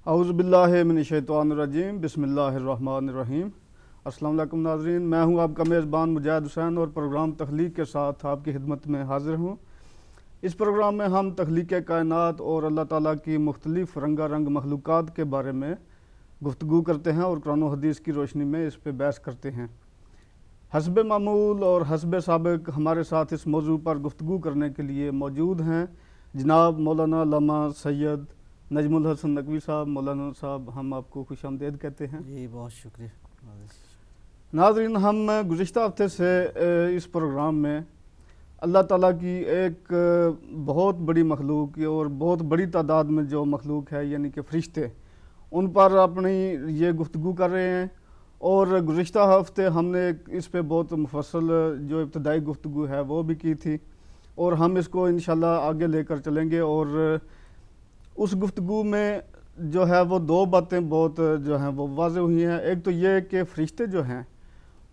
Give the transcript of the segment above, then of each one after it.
اعوذ باللہ من الشیطان الرجیم، بسم اللہ الرحمن الرحیم۔ السلام علیکم ناظرین، میں ہوں آپ کا میزبان مجاہد حسین اور پروگرام تخلیق کے ساتھ آپ کی خدمت میں حاضر ہوں۔ اس پروگرام میں ہم تخلیق کائنات اور اللہ تعالیٰ کی مختلف رنگا رنگ مخلوقات کے بارے میں گفتگو کرتے ہیں اور قرآن و حدیث کی روشنی میں اس پہ بحث کرتے ہیں۔ حسب معمول اور حسب سابق ہمارے ساتھ اس موضوع پر گفتگو کرنے کے لیے موجود ہیں جناب مولانا علامہ سید نجم الحسن نقوی صاحب۔ مولانا صاحب، ہم آپ کو خوش آمدید کہتے ہیں۔ جی بہت شکریہ۔ ناظرین، ہم گزشتہ ہفتے سے اس پروگرام میں اللہ تعالیٰ کی ایک بہت بڑی مخلوق اور بہت بڑی تعداد میں جو مخلوق ہے یعنی کہ فرشتے، ان پر اپنی یہ گفتگو کر رہے ہیں، اور گزشتہ ہفتے ہم نے اس پہ بہت مفصل جو ابتدائی گفتگو ہے وہ بھی کی تھی، اور ہم اس کو انشاءاللہ آگے لے کر چلیں گے۔ اور اس گفتگو میں جو ہے وہ دو باتیں بہت جو ہیں وہ واضح ہوئی ہیں۔ ایک تو یہ کہ فرشتے جو ہیں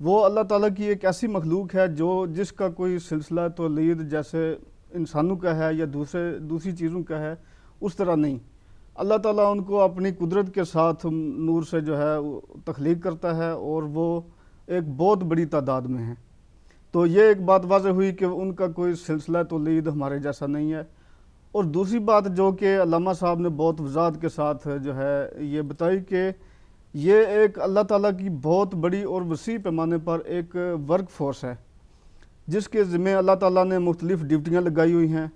وہ اللہ تعالیٰ کی ایک ایسی مخلوق ہے جس کا کوئی سلسلہ تولید جیسے انسانوں کا ہے یا دوسری چیزوں کا ہے اس طرح نہیں۔ اللہ تعالیٰ ان کو اپنی قدرت کے ساتھ نور سے جو ہے تخلیق کرتا ہے، اور وہ ایک بہت بڑی تعداد میں ہیں۔ تو یہ ایک بات واضح ہوئی کہ ان کا کوئی سلسلہ تولید ہمارے جیسا نہیں ہے۔ اور دوسری بات جو کہ علامہ صاحب نے بہت وضاحت کے ساتھ جو ہے یہ بتائی کہ یہ ایک اللہ تعالیٰ کی بہت بڑی اور وسیع پیمانے پر ایک ورک فورس ہے جس کے ذمہ اللہ تعالیٰ نے مختلف ڈیوٹیاں لگائی ہوئی ہیں،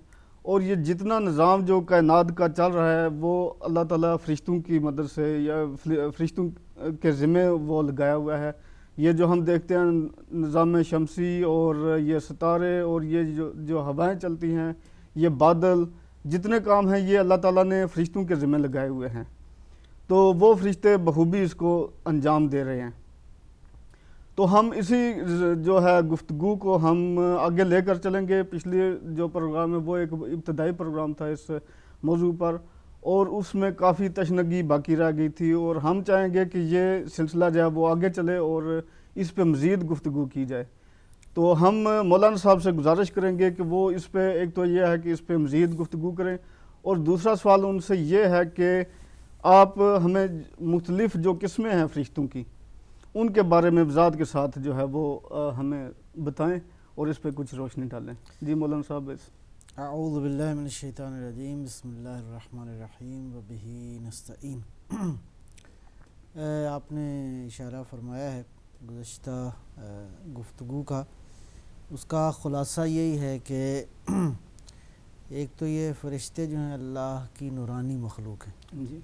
اور یہ جتنا نظام جو کائنات کا چل رہا ہے وہ اللہ تعالیٰ فرشتوں کی مدد سے یا فرشتوں کے ذمہ وہ لگایا ہوا ہے۔ یہ جو ہم دیکھتے ہیں نظام شمسی اور یہ ستارے اور یہ جو ہوائیں چلتی ہیں، یہ بادل، جتنے کام ہیں یہ اللہ تعالیٰ نے فرشتوں کے ذمہ لگائے ہوئے ہیں، تو وہ فرشتے بخوبی اس کو انجام دے رہے ہیں۔ تو ہم اسی جو ہے گفتگو کو ہم آگے لے کر چلیں گے۔ پچھلی جو پروگرام ہے وہ ایک ابتدائی پروگرام تھا اس موضوع پر، اور اس میں کافی تشنگی باقی رہ گئی تھی، اور ہم چاہیں گے کہ یہ سلسلہ جو ہے وہ آگے چلے اور اس پہ مزید گفتگو کی جائے۔ تو ہم مولانا صاحب سے گزارش کریں گے کہ وہ اس پہ ایک تو یہ ہے کہ اس پہ مزید گفتگو کریں، اور دوسرا سوال ان سے یہ ہے کہ آپ ہمیں مختلف جو قسمیں ہیں فرشتوں کی ان کے بارے میں وضاحت کے ساتھ جو ہے وہ ہمیں بتائیں اور اس پہ کچھ روشنی ڈالیں۔ جی مولانا صاحب۔ اعوذ باللہ من الشیطان الرجیم، بسم اللہ الرحمن الرحیم، وبہ نستعین۔ آپ نے اشارہ فرمایا ہے گزشتہ گفتگو کا، اس کا خلاصہ یہی ہے کہ ایک تو یہ فرشتے جو ہیں اللہ کی نورانی مخلوق ہیں، جی،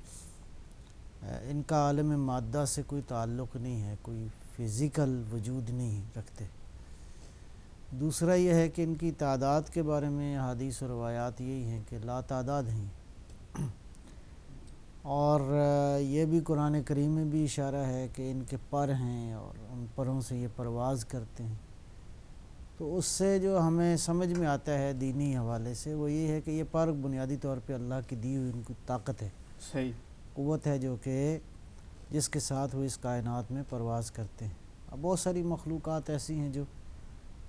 ان کا عالم مادہ سے کوئی تعلق نہیں ہے، کوئی فزیکل وجود نہیں رکھتے۔ دوسرا یہ ہے کہ ان کی تعداد کے بارے میں حدیث و روایات یہی ہیں کہ لا تعداد ہیں، اور یہ بھی قرآن کریم میں بھی اشارہ ہے کہ ان کے پر ہیں اور ان پروں سے یہ پرواز کرتے ہیں۔ تو اس سے جو ہمیں سمجھ میں آتا ہے دینی حوالے سے وہ یہ ہے کہ یہ پر بنیادی طور پہ اللہ کی دی ہوئی ان کی طاقت ہے، صحیح قوت ہے جو کہ جس کے ساتھ وہ اس کائنات میں پرواز کرتے ہیں۔ اب بہت ساری مخلوقات ایسی ہیں جو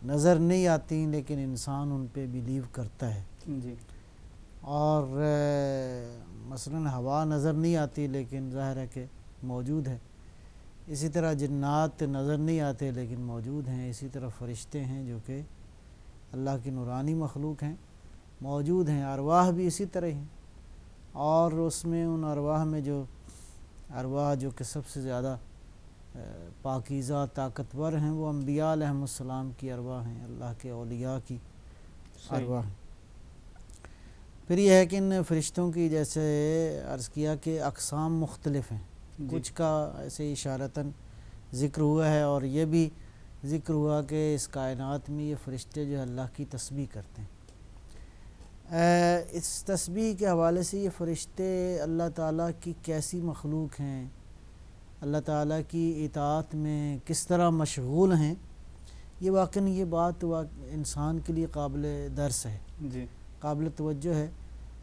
نظر نہیں آتی لیکن انسان ان پہ بیلیو کرتا ہے، جی، اور مثلا ہوا نظر نہیں آتی لیکن ظاہر ہے کہ موجود ہے۔ اسی طرح جنات نظر نہیں آتے لیکن موجود ہیں۔ اسی طرح فرشتے ہیں جو کہ اللہ کی نورانی مخلوق ہیں، موجود ہیں۔ ارواح بھی اسی طرح ہیں، اور اس میں ان ارواح میں جو ارواح جو کہ سب سے زیادہ پاکیزہ طاقتور ہیں وہ انبیاء علیہم السلام کی ارواح ہیں، اللہ کے اولیاء کی ارواح ہیں۔ پھر یہ ہے کہ ان فرشتوں کی جیسے عرض کیا کہ اقسام مختلف ہیں، کچھ کا ایسے اشارتاً ذکر ہوا ہے، اور یہ بھی ذکر ہوا کہ اس کائنات میں یہ فرشتے جو اللہ کی تسبیح کرتے ہیں۔ اس تسبیح کے حوالے سے یہ فرشتے اللہ تعالیٰ کی کیسی مخلوق ہیں، اللہ تعالیٰ کی اطاعت میں کس طرح مشغول ہیں، یہ واقعاً یہ بات انسان کے لیے قابل درس ہے، جی، قابل توجہ ہے۔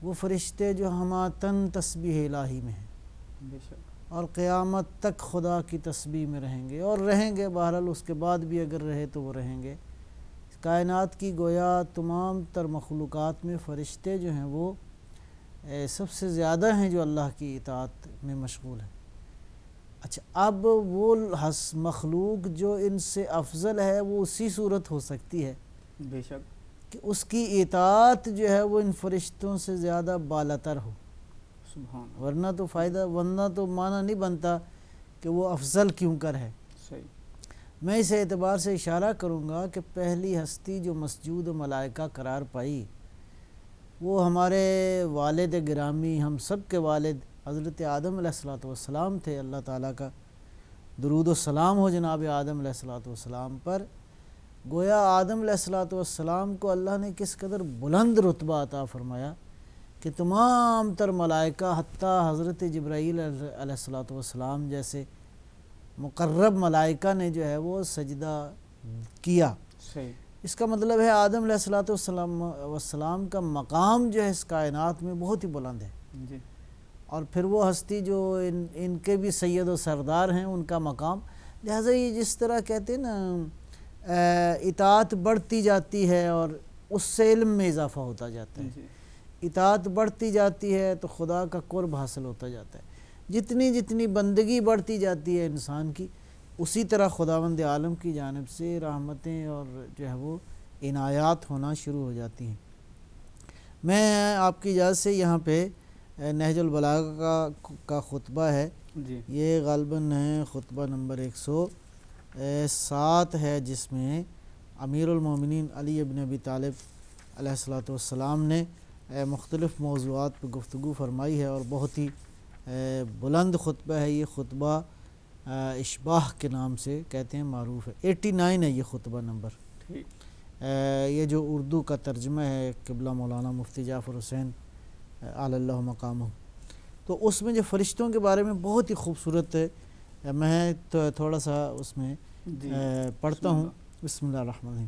وہ فرشتے جو ہماتن تسبیح الہی میں ہیں، بے شک، اور قیامت تک خدا کی تسبیح میں رہیں گے، اور رہیں گے بہرحال، اس کے بعد بھی اگر رہے تو وہ رہیں گے۔ کائنات کی گویا تمام تر مخلوقات میں فرشتے جو ہیں وہ سب سے زیادہ ہیں جو اللہ کی اطاعت میں مشغول ہے۔ اچھا، اب وہ مخلوق جو ان سے افضل ہے وہ اسی صورت ہو سکتی ہے بے شک، کہ اس کی اطاعت جو ہے وہ ان فرشتوں سے زیادہ بالاتر ہو، سبحان اللہ، ورنہ تو معنی نہیں بنتا کہ وہ افضل کیوں کر ہے۔ صحیح، میں اس اعتبار سے اشارہ کروں گا کہ پہلی ہستی جو مسجود ملائکہ قرار پائی وہ ہمارے والد گرامی، ہم سب کے والد حضرت آدم علیہ السلام تھے۔ اللہ تعالیٰ کا درود و سلام ہو جناب آدم علیہ السلام پر۔ گویا آدم علیہ السلام کو اللہ نے کس قدر بلند رتبہ عطا فرمایا کہ تمام تر ملائکہ حتیٰ حضرت جبرائیل علیہ السلام جیسے مقرب ملائکہ نے جو ہے وہ سجدہ کیا۔ صحیح، اس کا مطلب ہے آدم علیہ السلام کا مقام جو ہے اس کائنات میں بہت ہی بلند ہے، جی، اور پھر وہ ہستی جو ان کے بھی سید و سردار ہیں ان کا مقام، لہٰذا یہ جس طرح کہتے ہیں نا اطاعت بڑھتی جاتی ہے اور اس سے علم میں اضافہ ہوتا جاتا ہے، جی، اطاعت بڑھتی جاتی ہے تو خدا کا قرب حاصل ہوتا جاتا ہے، جتنی بندگی بڑھتی جاتی ہے انسان کی اسی طرح خداوند عالم کی جانب سے رحمتیں اور جو ہے وہ عنایات ہونا شروع ہو جاتی ہیں۔ میں آپ کی اجازت سے یہاں پہ نہج البلاغہ کا خطبہ ہے، جی، یہ غالباً ہے خطبہ نمبر 107 ہے، جس میں امیر المومنین علی ابن ابی طالب علیہ السلام نے مختلف موضوعات پہ گفتگو فرمائی ہے، اور بہت ہی بلند خطبہ ہے۔ یہ خطبہ اشباح کے نام سے کہتے ہیں معروف ہے، 89 ہے یہ خطبہ نمبر۔ ٹھیک، یہ جو اردو کا ترجمہ ہے قبلہ مولانا مفتی جعفر حسین اعلی اللہ مقامہ، تو اس میں جو فرشتوں کے بارے میں بہت ہی خوبصورت ہے، میں تھوڑا سا اس میں جی، پڑھتا ہوں۔ بسم اللہ الرحمن الرحیم۔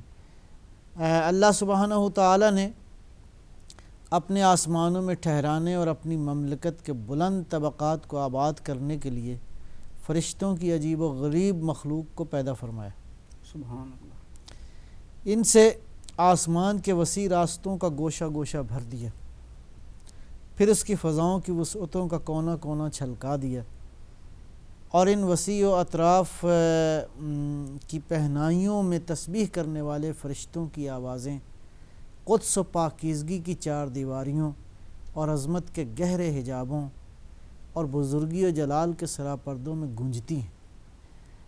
اللہ سبحانہ تعالیٰ نے اپنے آسمانوں میں ٹھہرانے اور اپنی مملکت کے بلند طبقات کو آباد کرنے کے لیے فرشتوں کی عجیب و غریب مخلوق کو پیدا فرمایا۔ سبحان اللہ، ان سے آسمان کے وسیع راستوں کا گوشہ گوشہ بھر دیا، پھر اس کی فضاؤں کی وسعتوں کا کونا کونا چھلکا دیا، اور ان وسیع و اطراف کی پہنائیوں میں تسبیح کرنے والے فرشتوں کی آوازیں قدس و پاکیزگی کی چار دیواریوں اور عظمت کے گہرے حجابوں اور بزرگی و جلال کے سراپردوں میں گونجتی ہیں۔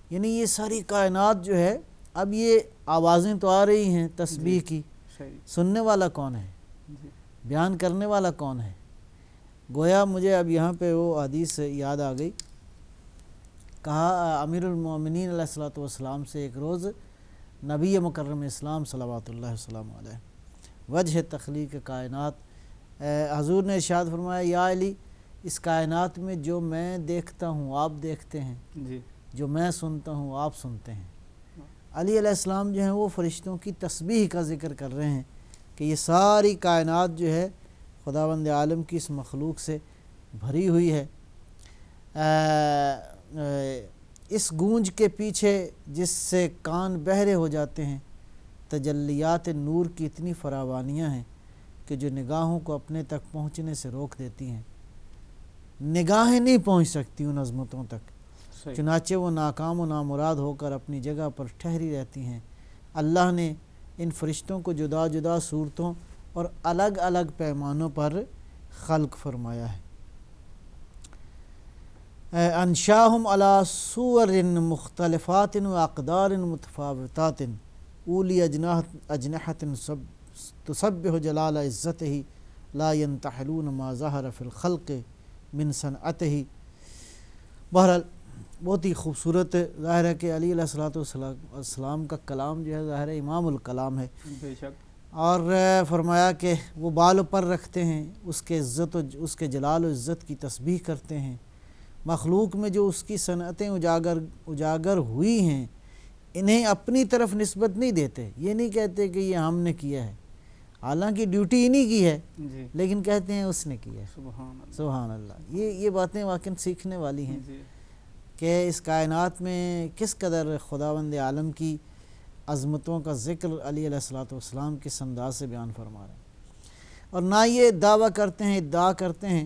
یعنی یہ ساری کائنات جو ہے، اب یہ آوازیں تو آ رہی ہیں تسبیح کی، صحیح، سننے والا کون ہے، جی، بیان کرنے والا کون ہے؟ گویا مجھے اب یہاں پہ وہ حدیث یاد آ گئی، کہا امیر المومنین علیہ السلام سے ایک روز نبی مکرم اسلام صلوات اللہ وسلم علیہ وجہ تخلیق کائنات، حضور نے ارشاد فرمایا، یا علی، اس کائنات میں جو میں دیکھتا ہوں آپ دیکھتے ہیں، جی، جو میں سنتا ہوں آپ سنتے ہیں۔ علی علیہ السلام جو ہیں وہ فرشتوں کی تسبیح کا ذکر کر رہے ہیں کہ یہ ساری کائنات جو ہے خداوند عالم کی اس مخلوق سے بھری ہوئی ہے۔ اس گونج کے پیچھے جس سے کان بہرے ہو جاتے ہیں تجلیات نور کی اتنی فراوانیاں ہیں کہ جو نگاہوں کو اپنے تک پہنچنے سے روک دیتی ہیں، نگاہیں نہیں پہنچ سکتی ان عظمتوں تک، صحیح، چنانچہ وہ ناکام و نامراد ہو کر اپنی جگہ پر ٹھہری رہتی ہیں۔ اللہ نے ان فرشتوں کو جدا جدا صورتوں اور الگ الگ پیمانوں پر خلق فرمایا ہے۔ انشاہم علی صور مختلفات و اقدار متفاوتات اولی اجنحۃ تسبح جلال عزتہ لا ینتحلون ما ظہر فی الخلق من صنعتہ۔ بہرحال بہت ہی خوبصورت ظاہر ہے کہ علی علیہ السلام کا کلام جو ہے ظاہر ہے امام الکلام ہے، بے شک، اور فرمایا کہ وہ بال پر رکھتے ہیں، اس کے عزت و اس کے جلال و عزت کی تسبیح کرتے ہیں، مخلوق میں جو اس کی صنعتیں اجاگر ہوئی ہیں انہیں اپنی طرف نسبت نہیں دیتے، یہ نہیں کہتے کہ یہ ہم نے کیا ہے، حالانکہ ڈیوٹی انہی کی ہے، جی، لیکن کہتے ہیں اس نے کیا ہے۔ سبحان اللہ، سبحان اللہ، یہ باتیں واقعاً سیکھنے والی ہیں جی، کہ اس کائنات میں کس قدر خداوند عالم کی عظمتوں کا ذکر علی علیہ السلام کس انداز سے بیان فرما رہے ہیں۔ اور نہ یہ ادعا کرتے ہیں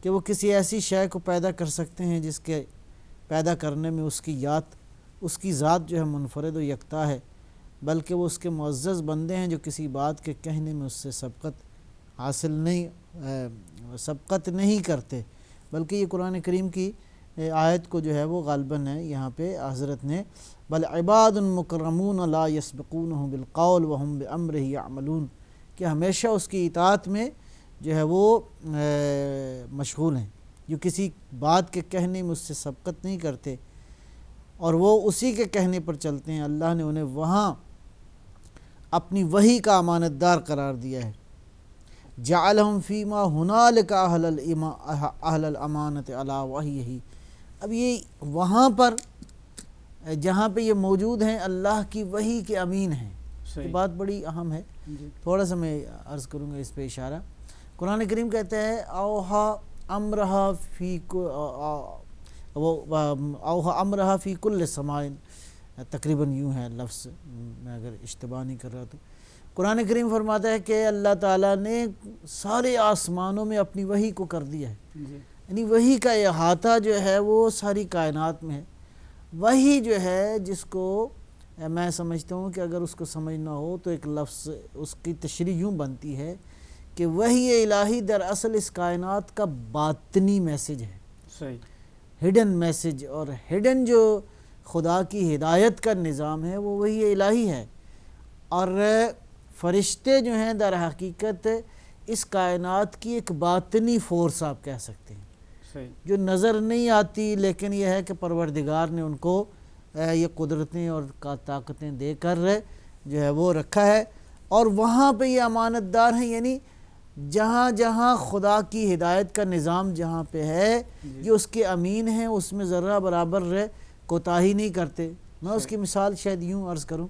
کہ وہ کسی ایسی شے کو پیدا کر سکتے ہیں جس کے پیدا کرنے میں اس کی ذات جو ہے منفرد و یکتا ہے، بلکہ وہ اس کے معزز بندے ہیں جو کسی بات کے کہنے میں اس سے سبقت نہیں کرتے، بلکہ یہ قرآن کریم کی آیت کو جو ہے وہ غالباً ہے یہاں پہ حضرت نے بل عباد مکرمون لا یسبقونہ بالقول وہم بامرہ یعملون، کہ ہمیشہ اس کی اطاعت میں جو ہے وہ مشغول ہیں، جو کسی بات کے کہنے میں اس سے سبقت نہیں کرتے اور وہ اسی کے کہنے پر چلتے ہیں۔ اللہ نے انہیں وہاں اپنی وحی کا امانت دار قرار دیا ہے۔ جعلہم فیما ہنالک اہل الامانت علی وحیہ، اب یہ وہاں پر جہاں پہ یہ موجود ہیں اللہ کی وحی کے امین ہیں، یہ بات بڑی اہم ہے۔ تھوڑا سا میں عرض کروں گا اس پہ اشارہ۔ قرآن کریم کہتا ہے اوحا امرہا فی کل سمائن، تقریباً یوں ہے لفظ، میں اگر اشتباہ نہیں کر رہا تو قرآن کریم فرماتا ہے کہ اللہ تعالیٰ نے سارے آسمانوں میں اپنی وحی کو کر دیا ہے، یعنی وحی کا احاطہ جو ہے وہ ساری کائنات میں ہے۔ وحی جو ہے جس کو میں سمجھتا ہوں کہ اگر اس کو سمجھنا ہو تو ایک لفظ اس کی تشریح یوں بنتی ہے کہ وحی الہی دراصل اس کائنات کا باطنی میسج ہے، صحیح ہڈن میسج، اور ہڈن جو خدا کی ہدایت کا نظام ہے وہ وحی الہی ہے، اور فرشتے جو ہیں در حقیقت اس کائنات کی ایک باطنی فورس آپ کہہ سکتے ہیں، جو نظر نہیں آتی، لیکن یہ ہے کہ پروردگار نے ان کو یہ قدرتیں اور طاقتیں دے کر جو ہے وہ رکھا ہے، اور وہاں پہ یہ امانت دار ہیں، یعنی جہاں جہاں خدا کی ہدایت کا نظام جہاں پہ ہے یہ اس کے امین ہیں، اس میں ذرہ برابر کوتاہی نہیں کرتے۔ میں اس کی مثال شاید یوں عرض کروں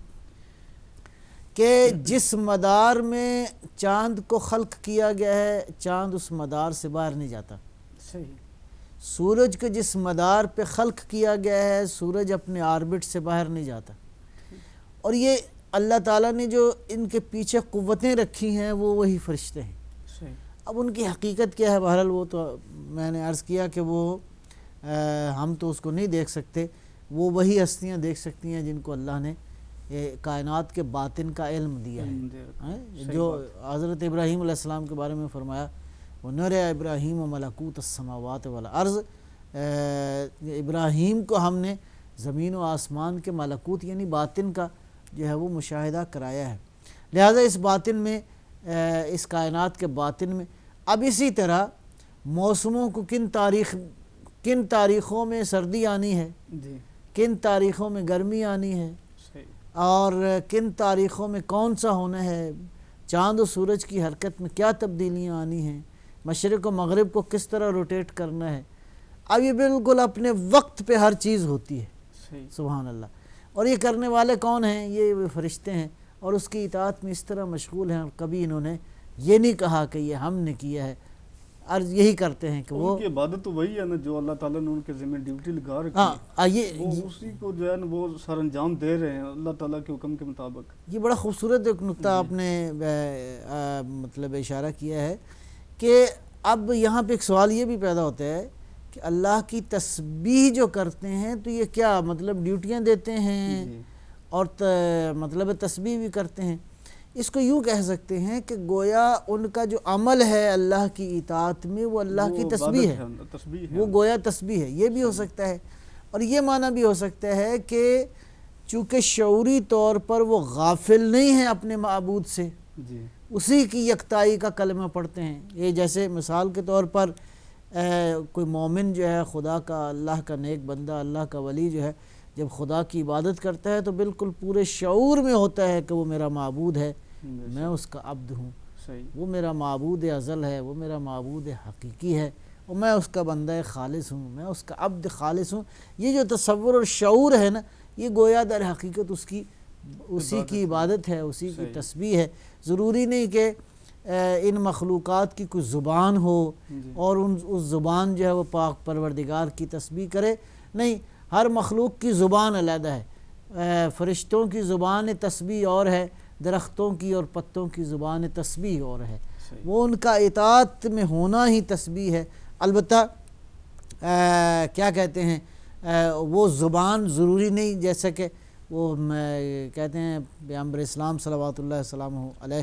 کہ جس مدار میں چاند کو خلق کیا گیا ہے چاند اس مدار سے باہر نہیں جاتا، سورج کو جس مدار پہ خلق کیا گیا ہے سورج اپنے آربٹ سے باہر نہیں جاتا، اور یہ اللہ تعالیٰ نے جو ان کے پیچھے قوتیں رکھی ہیں وہ وہی فرشتے ہیں۔ اب ان کی حقیقت کیا ہے، بہرحال وہ تو میں نے عرض کیا کہ وہ ہم تو اس کو نہیں دیکھ سکتے، وہ وہی ہستیاں دیکھ سکتی ہیں جن کو اللہ نے کائنات کے باطن کا علم دیا ہے، جو حضرت ابراہیم علیہ السلام کے بارے میں فرمایا وَنُرِیَ ابراہیم ملکوت السماوات والارض، ابراہیم کو ہم نے زمین و آسمان کے ملکوت یعنی باطن کا جو ہے وہ مشاہدہ کرایا ہے، لہذا اس باطن میں اس کائنات کے باطن میں اب اسی طرح موسموں کو کن تاریخوں میں سردی آنی ہے، کن تاریخوں میں گرمی آنی ہے، اور کن تاریخوں میں کون سا ہونا ہے، چاند و سورج کی حرکت میں کیا تبدیلیاں آنی ہیں، مشرق و مغرب کو کس طرح روٹیٹ کرنا ہے، اب یہ بالکل اپنے وقت پہ ہر چیز ہوتی ہے، سبحان اللہ۔ اور یہ کرنے والے کون ہیں؟ یہ فرشتے ہیں، اور اس کی اطاعت میں اس طرح مشغول ہیں، اور کبھی انہوں نے یہ نہیں کہا کہ یہ ہم نے کیا ہے، عرض یہی کرتے ہیں کہ وہ ان کی عبادت تو وہی ہے نا جو اللہ تعالیٰ نے ان کے ذمہ ڈیوٹی لگا رکھی ہے، وہ اسی کو جو ہے نا وہ سر انجام دے رہے ہیں اللہ تعالیٰ کے حکم کے مطابق۔ یہ بڑا خوبصورت ایک نقطہ آپ نے مطلب اشارہ کیا ہے کہ اب یہاں پہ ایک سوال یہ بھی پیدا ہوتا ہے کہ اللہ کی تسبیح جو کرتے ہیں تو یہ کیا مطلب ڈیوٹیاں دیتے ہیں اور مطلب تسبیح بھی کرتے ہیں؟ اس کو یوں کہہ سکتے ہیں کہ گویا ان کا جو عمل ہے اللہ کی اطاعت میں وہ اللہ کی تسبیح ہے، وہ گویا تسبیح ہے، یہ بھی ہو سکتا ہے، اور یہ معنی بھی ہو سکتا ہے کہ چونکہ شعوری طور پر وہ غافل نہیں ہیں اپنے معبود سے، اسی کی یکتائی کا کلمہ پڑھتے ہیں۔ یہ جیسے مثال کے طور پر کوئی مومن جو ہے خدا کا، اللہ کا نیک بندہ، اللہ کا ولی جو ہے جب خدا کی عبادت کرتا ہے تو بالکل پورے شعور میں ہوتا ہے کہ وہ میرا معبود ہے، میں اس کا عبد ہوں، وہ میرا معبود ازل ہے، وہ میرا معبود حقیقی ہے، اور میں اس کا بندہ خالص ہوں، میں اس کا عبد خالص ہوں۔ یہ جو تصور اور شعور ہے نا، یہ گویا در حقیقت اسی کی عبادت ہے، اسی کی تسبیح ہے۔ ضروری نہیں کہ ان مخلوقات کی کوئی زبان ہو اور اس زبان جو ہے وہ پاک پروردگار کی تسبیح کرے، نہیں، ہر مخلوق کی زبان علیحدہ ہے، فرشتوں کی زبان تسبیح اور ہے، درختوں کی اور پتوں کی زبان تسبیح اور ہے، وہ ان کا اطاعت میں ہونا ہی تسبیح ہے، البتہ کیا کہتے ہیں وہ زبان ضروری نہیں، جیسا کہ وہ کہتے ہیں پیغمبر اسلام صلوات اللہ وسلم علیہ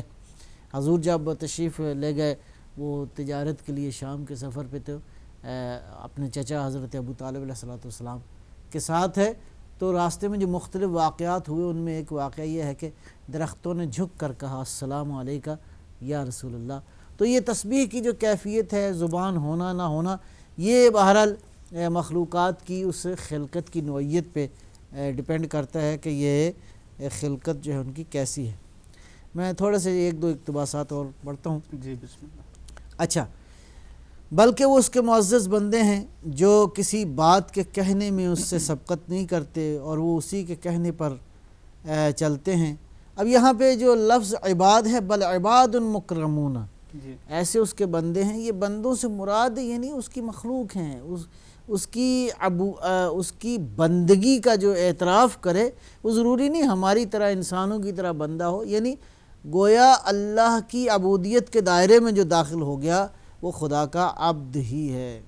حضور جب تشریف لے گئے وہ تجارت کے لیے شام کے سفر پہ تھے، اپنے چچا حضرت ابو طالب علیہ الصلوۃ والسلام کے ساتھ ہے، تو راستے میں جو مختلف واقعات ہوئے ان میں ایک واقعہ یہ ہے کہ درختوں نے جھک کر کہا السلام علیکہ یا رسول اللہ. تو یہ تسبیح کی جو کیفیت ہے، زبان ہونا نہ ہونا، یہ بہرحال مخلوقات کی اس خلقت کی نوعیت پہ ڈیپینڈ کرتا ہے کہ یہ خلقت جو ہے ان کی کیسی ہے. میں تھوڑے سے ایک دو اقتباسات اور پڑھتا ہوں. جی بسم اللہ. اچھا، بلکہ وہ اس کے معزز بندے ہیں جو کسی بات کے کہنے میں اس سے سبقت نہیں کرتے اور وہ اسی کے کہنے پر چلتے ہیں. اب یہاں پہ جو لفظ عباد ہے، بل عباد مکرمون، جی ایسے اس کے بندے ہیں. یہ بندوں سے مراد یعنی اس کی مخلوق ہیں، اس کی بندگی کا جو اعتراف کرے وہ ضروری نہیں ہماری طرح انسانوں کی طرح بندہ ہو، یعنی گویا اللہ کی عبودیت کے دائرے میں جو داخل ہو گیا وہ خدا کا عبد ہی ہے.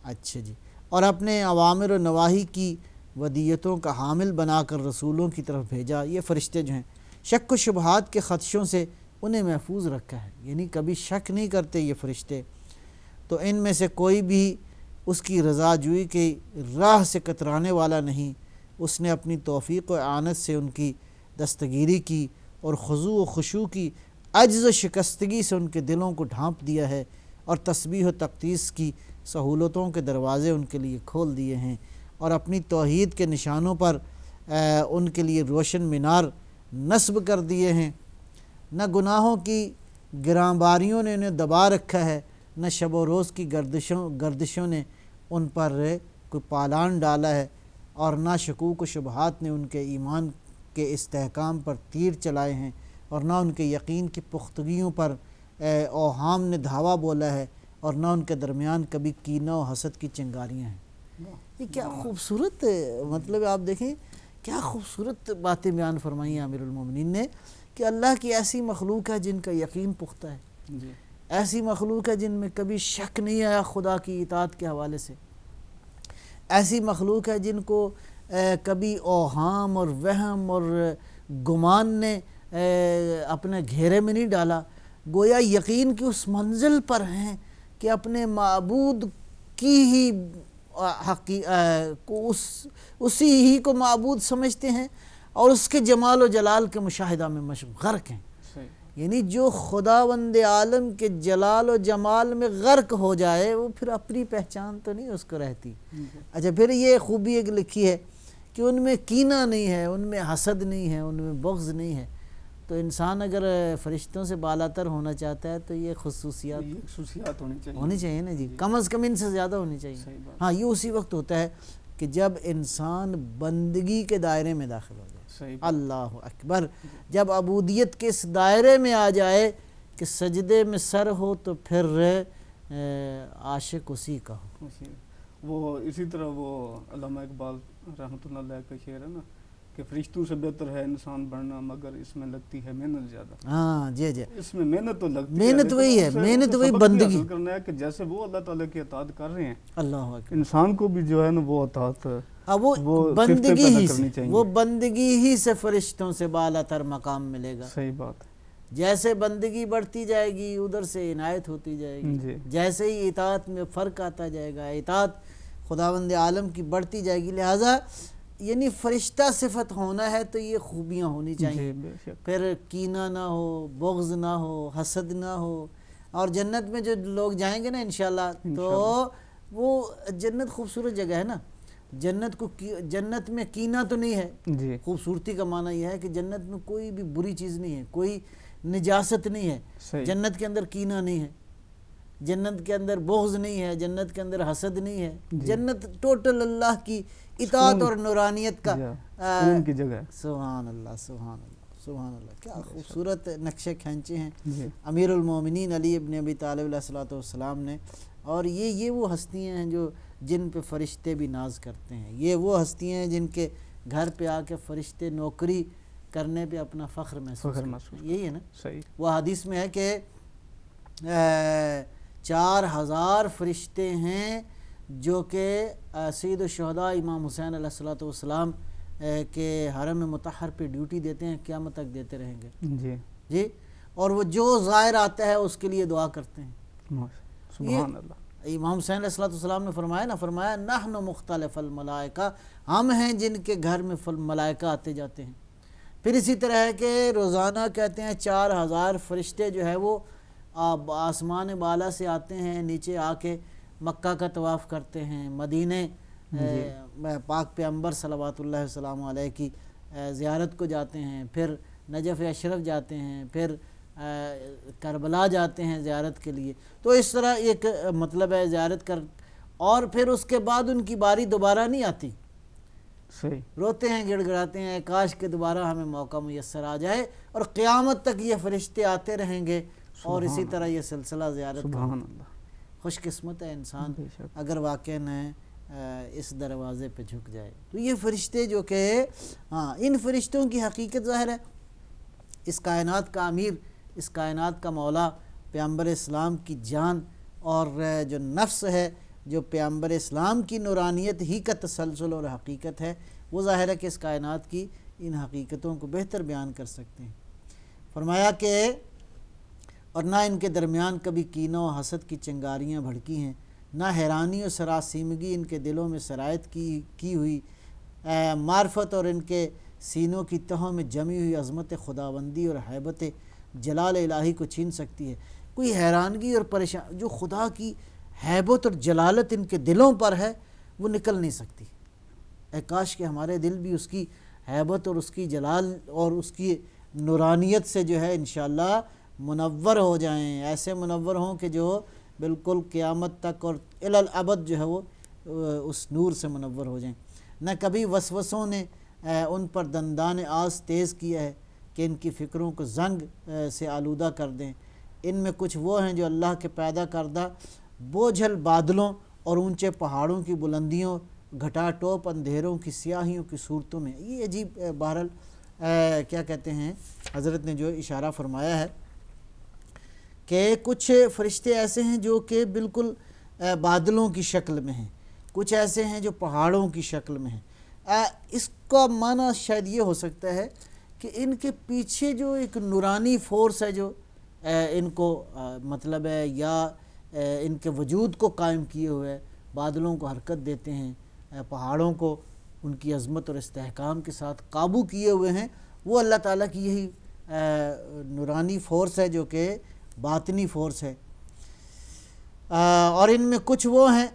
اچھا جی، اور اپنے اوامر و نواہی کی ودیتوں کا حامل بنا کر رسولوں کی طرف بھیجا. یہ فرشتے جو ہیں شک و شبہات کے خدشوں سے انہیں محفوظ رکھا ہے، یعنی کبھی شک نہیں کرتے یہ فرشتے. تو ان میں سے کوئی بھی اس کی رضا جوئی کی راہ سے کترانے والا نہیں. اس نے اپنی توفیق و اعانت سے ان کی دستگیری کی اور خضوع و خشوع کی عجز و شکستگی سے ان کے دلوں کو ڈھانپ دیا ہے اور تسبیح و تقدیس کی سہولتوں کے دروازے ان کے لیے کھول دیے ہیں اور اپنی توحید کے نشانوں پر ان کے لیے روشن مینار نصب کر دیے ہیں. نہ گناہوں کی گراں نے انہیں دبا رکھا ہے، نہ شب و روز کی گردشوں نے ان پر کوئی پالان ڈالا ہے، اور نہ شکوک و شبہات نے ان کے ایمان کے استحکام پر تیر چلائے ہیں، اور نہ ان کے یقین کی پختگیوں پر اوہام نے دھاوا بولا ہے، اور نہ ان کے درمیان کبھی کینہ و حسد کی چنگاریاں ہیں. یہ کیا خوبصورت، مطلب آپ دیکھیں کیا خوبصورت باتیں بیان فرمائی ہیں امیر المومنین نے کہ اللہ کی ایسی مخلوق ہے جن کا یقین پختہ ہے، جی ایسی مخلوق ہے جن میں کبھی شک نہیں آیا خدا کی اطاعت کے حوالے سے، ایسی مخلوق ہے جن کو کبھی اوہام اور وہم اور گمان نے اپنے گھیرے میں نہیں ڈالا. گویا یقین کی اس منزل پر ہیں کہ اپنے معبود کی ہی اسی ہی کو معبود سمجھتے ہیں اور اس کے جمال و جلال کے مشاہدہ میں غرق ہیں. یعنی جو خداوند عالم کے جلال و جمال میں غرق ہو جائے وہ پھر اپنی پہچان تو نہیں اس کو رہتی. اچھا، پھر یہ خوبی ایک لکھی ہے کہ ان میں کینہ نہیں ہے، ان میں حسد نہیں ہے، ان میں بغض نہیں ہے. تو انسان اگر فرشتوں سے بالاتر ہونا چاہتا ہے تو یہ خصوصیات ہونی چاہیے نا جی، کم از کم ان سے زیادہ ہونی چاہیے. ہاں، یہ اسی وقت ہوتا ہے کہ جب انسان بندگی کے دائرے میں داخل ہو جائے. اللہ اکبر، جب عبودیت کے اس دائرے میں آ جائے کہ سجدے میں سر ہو تو پھر عاشق اسی کا ہو. وہ اسی طرح وہ علامہ اقبال رحمۃ اللہ علیہ کا شعر ہے نا کہ فرشتوں سے بہتر ہے انسان بننا مگر اس میں لگتی ہے محنت زیادہ. ہاں جی جی، اس میں محنت تو لگتی ہے، محنت وہی ہے، محنت وہی بندگی کرنا ہے کہ جیسے وہ اللہ تعالیٰ کی اطاعت کر رہے ہیں اللہ اکبر، انسان کو بھی جو ہے نا وہ اطاعت وہ بندگی ہی سے، وہ بندگی ہی سے فرشتوں سے بالا تر مقام ملے گا. صحیح بات ہے. جیسے بندگی بڑھتی جائے گی ادھر سے عنایت ہوتی جائے گی، جیسے ہی اطاعت میں فرق آتا جائے گا، اطاعت خداوند عالم کی بڑھتی جائے گی. لہٰذا یعنی فرشتہ صفت ہونا ہے تو یہ خوبیاں ہونی چاہیے. پھر کینہ نہ ہو، بغض نہ ہو، حسد نہ ہو. اور جنت میں جو لوگ جائیں گے نا انشاءاللہ تو وہ جنت خوبصورت جگہ ہے نا. جنت میں کینہ تو نہیں ہے. خوبصورتی کا معنی یہ ہے کہ جنت میں کوئی بھی بری چیز نہیں ہے، کوئی نجاست نہیں ہے. جنت کے اندر کینہ نہیں ہے، جنت کے اندر بغض نہیں ہے، جنت کے اندر حسد نہیں ہے. جنت ٹوٹل اللہ کی اطاعت اور نورانیت کا سکون کی جگہ ہے. سبحان اللہ سبحان اللہ سبحان اللہ، کیا خوبصورت نقشے کھینچے ہیں امیر المومنین علی ابن ابی طالب علیہ الصلوۃ والسلام نے. اور یہ وہ ہستیاں ہیں جو جن پہ فرشتے بھی ناز کرتے ہیں. یہ وہ ہستیاں ہیں جن کے گھر پہ آ کے فرشتے نوکری کرنے پہ اپنا فخر محسوس کرتے ہیں. یہی ہے نا. صحیح. وہ حدیث میں ہے کہ 4000 فرشتے ہیں جو کہ سید الشہداء امام حسین علیہ الصلوۃ والسلام کے حرم مطہر پہ ڈیوٹی دیتے ہیں، قیامت تک دیتے رہیں گے جی، اور وہ جو زائر آتا ہے اس کے لیے دعا کرتے ہیں۔ سبحان اللہ۔ امام حسین علیہ الصلوۃ والسلام نے فرمایا نحن مختلف الملائکہ، ہم ہیں جن کے گھر میں ملائکہ آتے جاتے ہیں۔ پھر اسی طرح ہے کہ روزانہ کہتے ہیں 4000 فرشتے جو ہے وہ آسمان بالا سے آتے ہیں، نیچے آ کے مکہ کا طواف کرتے ہیں، مدینے پاک پیغمبر صلوات اللہ وسلام علیہ کی زیارت کو جاتے ہیں، پھر نجف اشرف جاتے ہیں، پھر کربلا جاتے ہیں زیارت کے لیے۔ تو اس طرح ایک مطلب ہے زیارت کر، اور پھر اس کے بعد ان کی باری دوبارہ نہیں آتی، صحیح، روتے ہیں، گڑ گڑاتے ہیں، کاش کہ دوبارہ ہمیں موقع میسر آ جائے، اور قیامت تک یہ فرشتے آتے رہیں گے اور اسی طرح یہ سلسلہ زیارت کا۔ سبحان اللہ۔ خوش قسمت ہے انسان بے شک۔ اگر واقع اس دروازے پہ جھک جائے۔ تو یہ فرشتے جو کہ ان فرشتوں کی حقیقت ظاہر ہے، اس کائنات کا امیر، اس کائنات کا مولا پیغمبر اسلام کی جان، اور جو نفس ہے جو پیغمبر اسلام کی نورانیت ہی کا تسلسل اور حقیقت ہے، وہ ظاہر ہے کہ اس کائنات کی ان حقیقتوں کو بہتر بیان کر سکتے ہیں۔ فرمایا کہ اور نہ ان کے درمیان کبھی کینہ و حسد کی چنگاریاں بھڑکی ہیں، نہ حیرانی و سراسیمگی ان کے دلوں میں سرایت کی ہوئی معرفت، اور ان کے سینوں کی تہوں میں جمی ہوئی عظمت خداوندی اور ہیبت جلال الہی کو چھین سکتی ہے۔ کوئی حیرانگی اور پریشان جو خدا کی ہیبت اور جلالت ان کے دلوں پر ہے وہ نکل نہیں سکتی۔ اے کاش کہ ہمارے دل بھی اس کی ہیبت اور اس کی جلال اور اس کی نورانیت سے جو ہے انشاءاللہ منور ہو جائیں، ایسے منور ہوں کہ جو بالکل قیامت تک اور الی الابد جو ہے وہ اس نور سے منور ہو جائیں۔ نہ کبھی وسوسوں نے ان پر دندان آس تیز کیا ہے کہ ان کی فکروں کو زنگ سے آلودہ کر دیں۔ ان میں کچھ وہ ہیں جو اللہ کے پیدا کردہ بوجھل بادلوں اور اونچے پہاڑوں کی بلندیوں، گھٹا ٹوپ اندھیروں کی سیاہیوں کی صورتوں میں، یہ عجیب بہرحال کیا کہتے ہیں حضرت نے جو اشارہ فرمایا ہے کہ کچھ فرشتے ایسے ہیں جو کہ بالکل بادلوں کی شکل میں ہیں، کچھ ایسے ہیں جو پہاڑوں کی شکل میں ہیں۔ اس کا معنی شاید یہ ہو سکتا ہے کہ ان کے پیچھے جو ایک نورانی فورس ہے جو ان کو مطلب ہے یا ان کے وجود کو قائم کیے ہوئے، بادلوں کو حرکت دیتے ہیں، پہاڑوں کو ان کی عظمت اور استحکام کے ساتھ قابو کیے ہوئے ہیں، وہ اللہ تعالیٰ کی یہی نورانی فورس ہے جو کہ باطنی فورس ہے۔ اور ان میں کچھ وہ ہیں،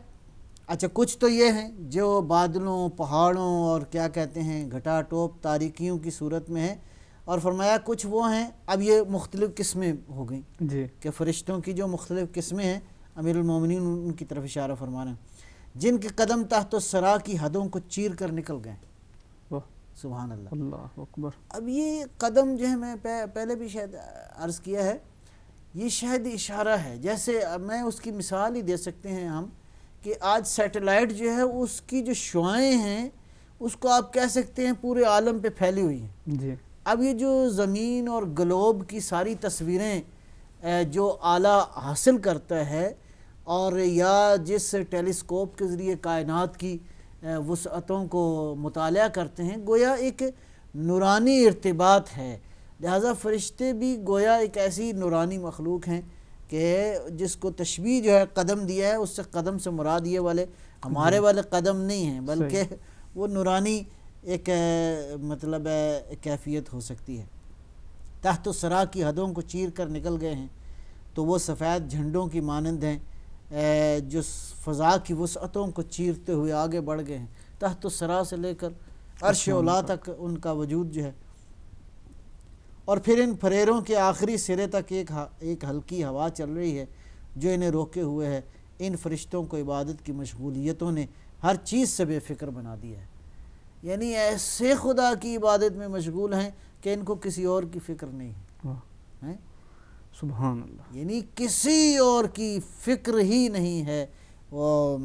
اچھا کچھ تو یہ ہیں جو بادلوں، پہاڑوں اور کیا کہتے ہیں گھٹا ٹوپ تاریکیوں کی صورت میں ہیں، اور فرمایا کچھ وہ ہیں، اب یہ مختلف قسمیں ہو گئیں جی کہ فرشتوں کی جو مختلف قسمیں ہیں، امیر المومنین ان کی طرف اشارہ فرما رہے ہیں، جن کے قدم تحت الثری کی حدوں کو چیر کر نکل گئے۔ سبحان اللہ، اللہ اکبر۔ اب یہ قدم جو ہے میں پہلے بھی شاید عرض کیا ہے، یہ شاید اشارہ ہے، جیسے میں اس کی مثال ہی دے سکتے ہیں ہم کہ آج سیٹلائٹ جو ہے اس کی جو شعاعیں ہیں اس کو آپ کہہ سکتے ہیں پورے عالم پہ پھیلی ہوئی ہیں۔ جی اب یہ جو زمین اور گلوب کی ساری تصویریں جو آلہ حاصل کرتا ہے، اور یا جس ٹیلیسکوپ کے ذریعے کائنات کی وسعتوں کو مطالعہ کرتے ہیں، گویا ایک نورانی ارتباط ہے۔ لہذا فرشتے بھی گویا ایک ایسی نورانی مخلوق ہیں کہ جس کو تشبیہ جو ہے قدم دیا ہے، اس سے قدم سے مراد یہ والے ہمارے والے قدم نہیں ہیں، بلکہ وہ نورانی ایک مطلب کیفیت ہو سکتی ہے۔ تحت الثری کی حدوں کو چیر کر نکل گئے ہیں تو وہ سفید جھنڈوں کی مانند ہیں جو فضا کی وسعتوں کو چیرتے ہوئے آگے بڑھ گئے ہیں، تحت الثری سے لے کر عرش اولیٰ تک ان کا وجود جو ہے۔ اور پھر ان پھریروں کے آخری سرے تک ایک ہلکی ہوا چل رہی ہے جو انہیں روکے ہوئے ہے۔ ان فرشتوں کو عبادت کی مشغولیتوں نے ہر چیز سے بے فکر بنا دیا ہے، یعنی ایسے خدا کی عبادت میں مشغول ہیں کہ ان کو کسی اور کی فکر نہیں ہے۔ سبحان اللہ، یعنی کسی اور کی فکر ہی نہیں ہے۔ وہ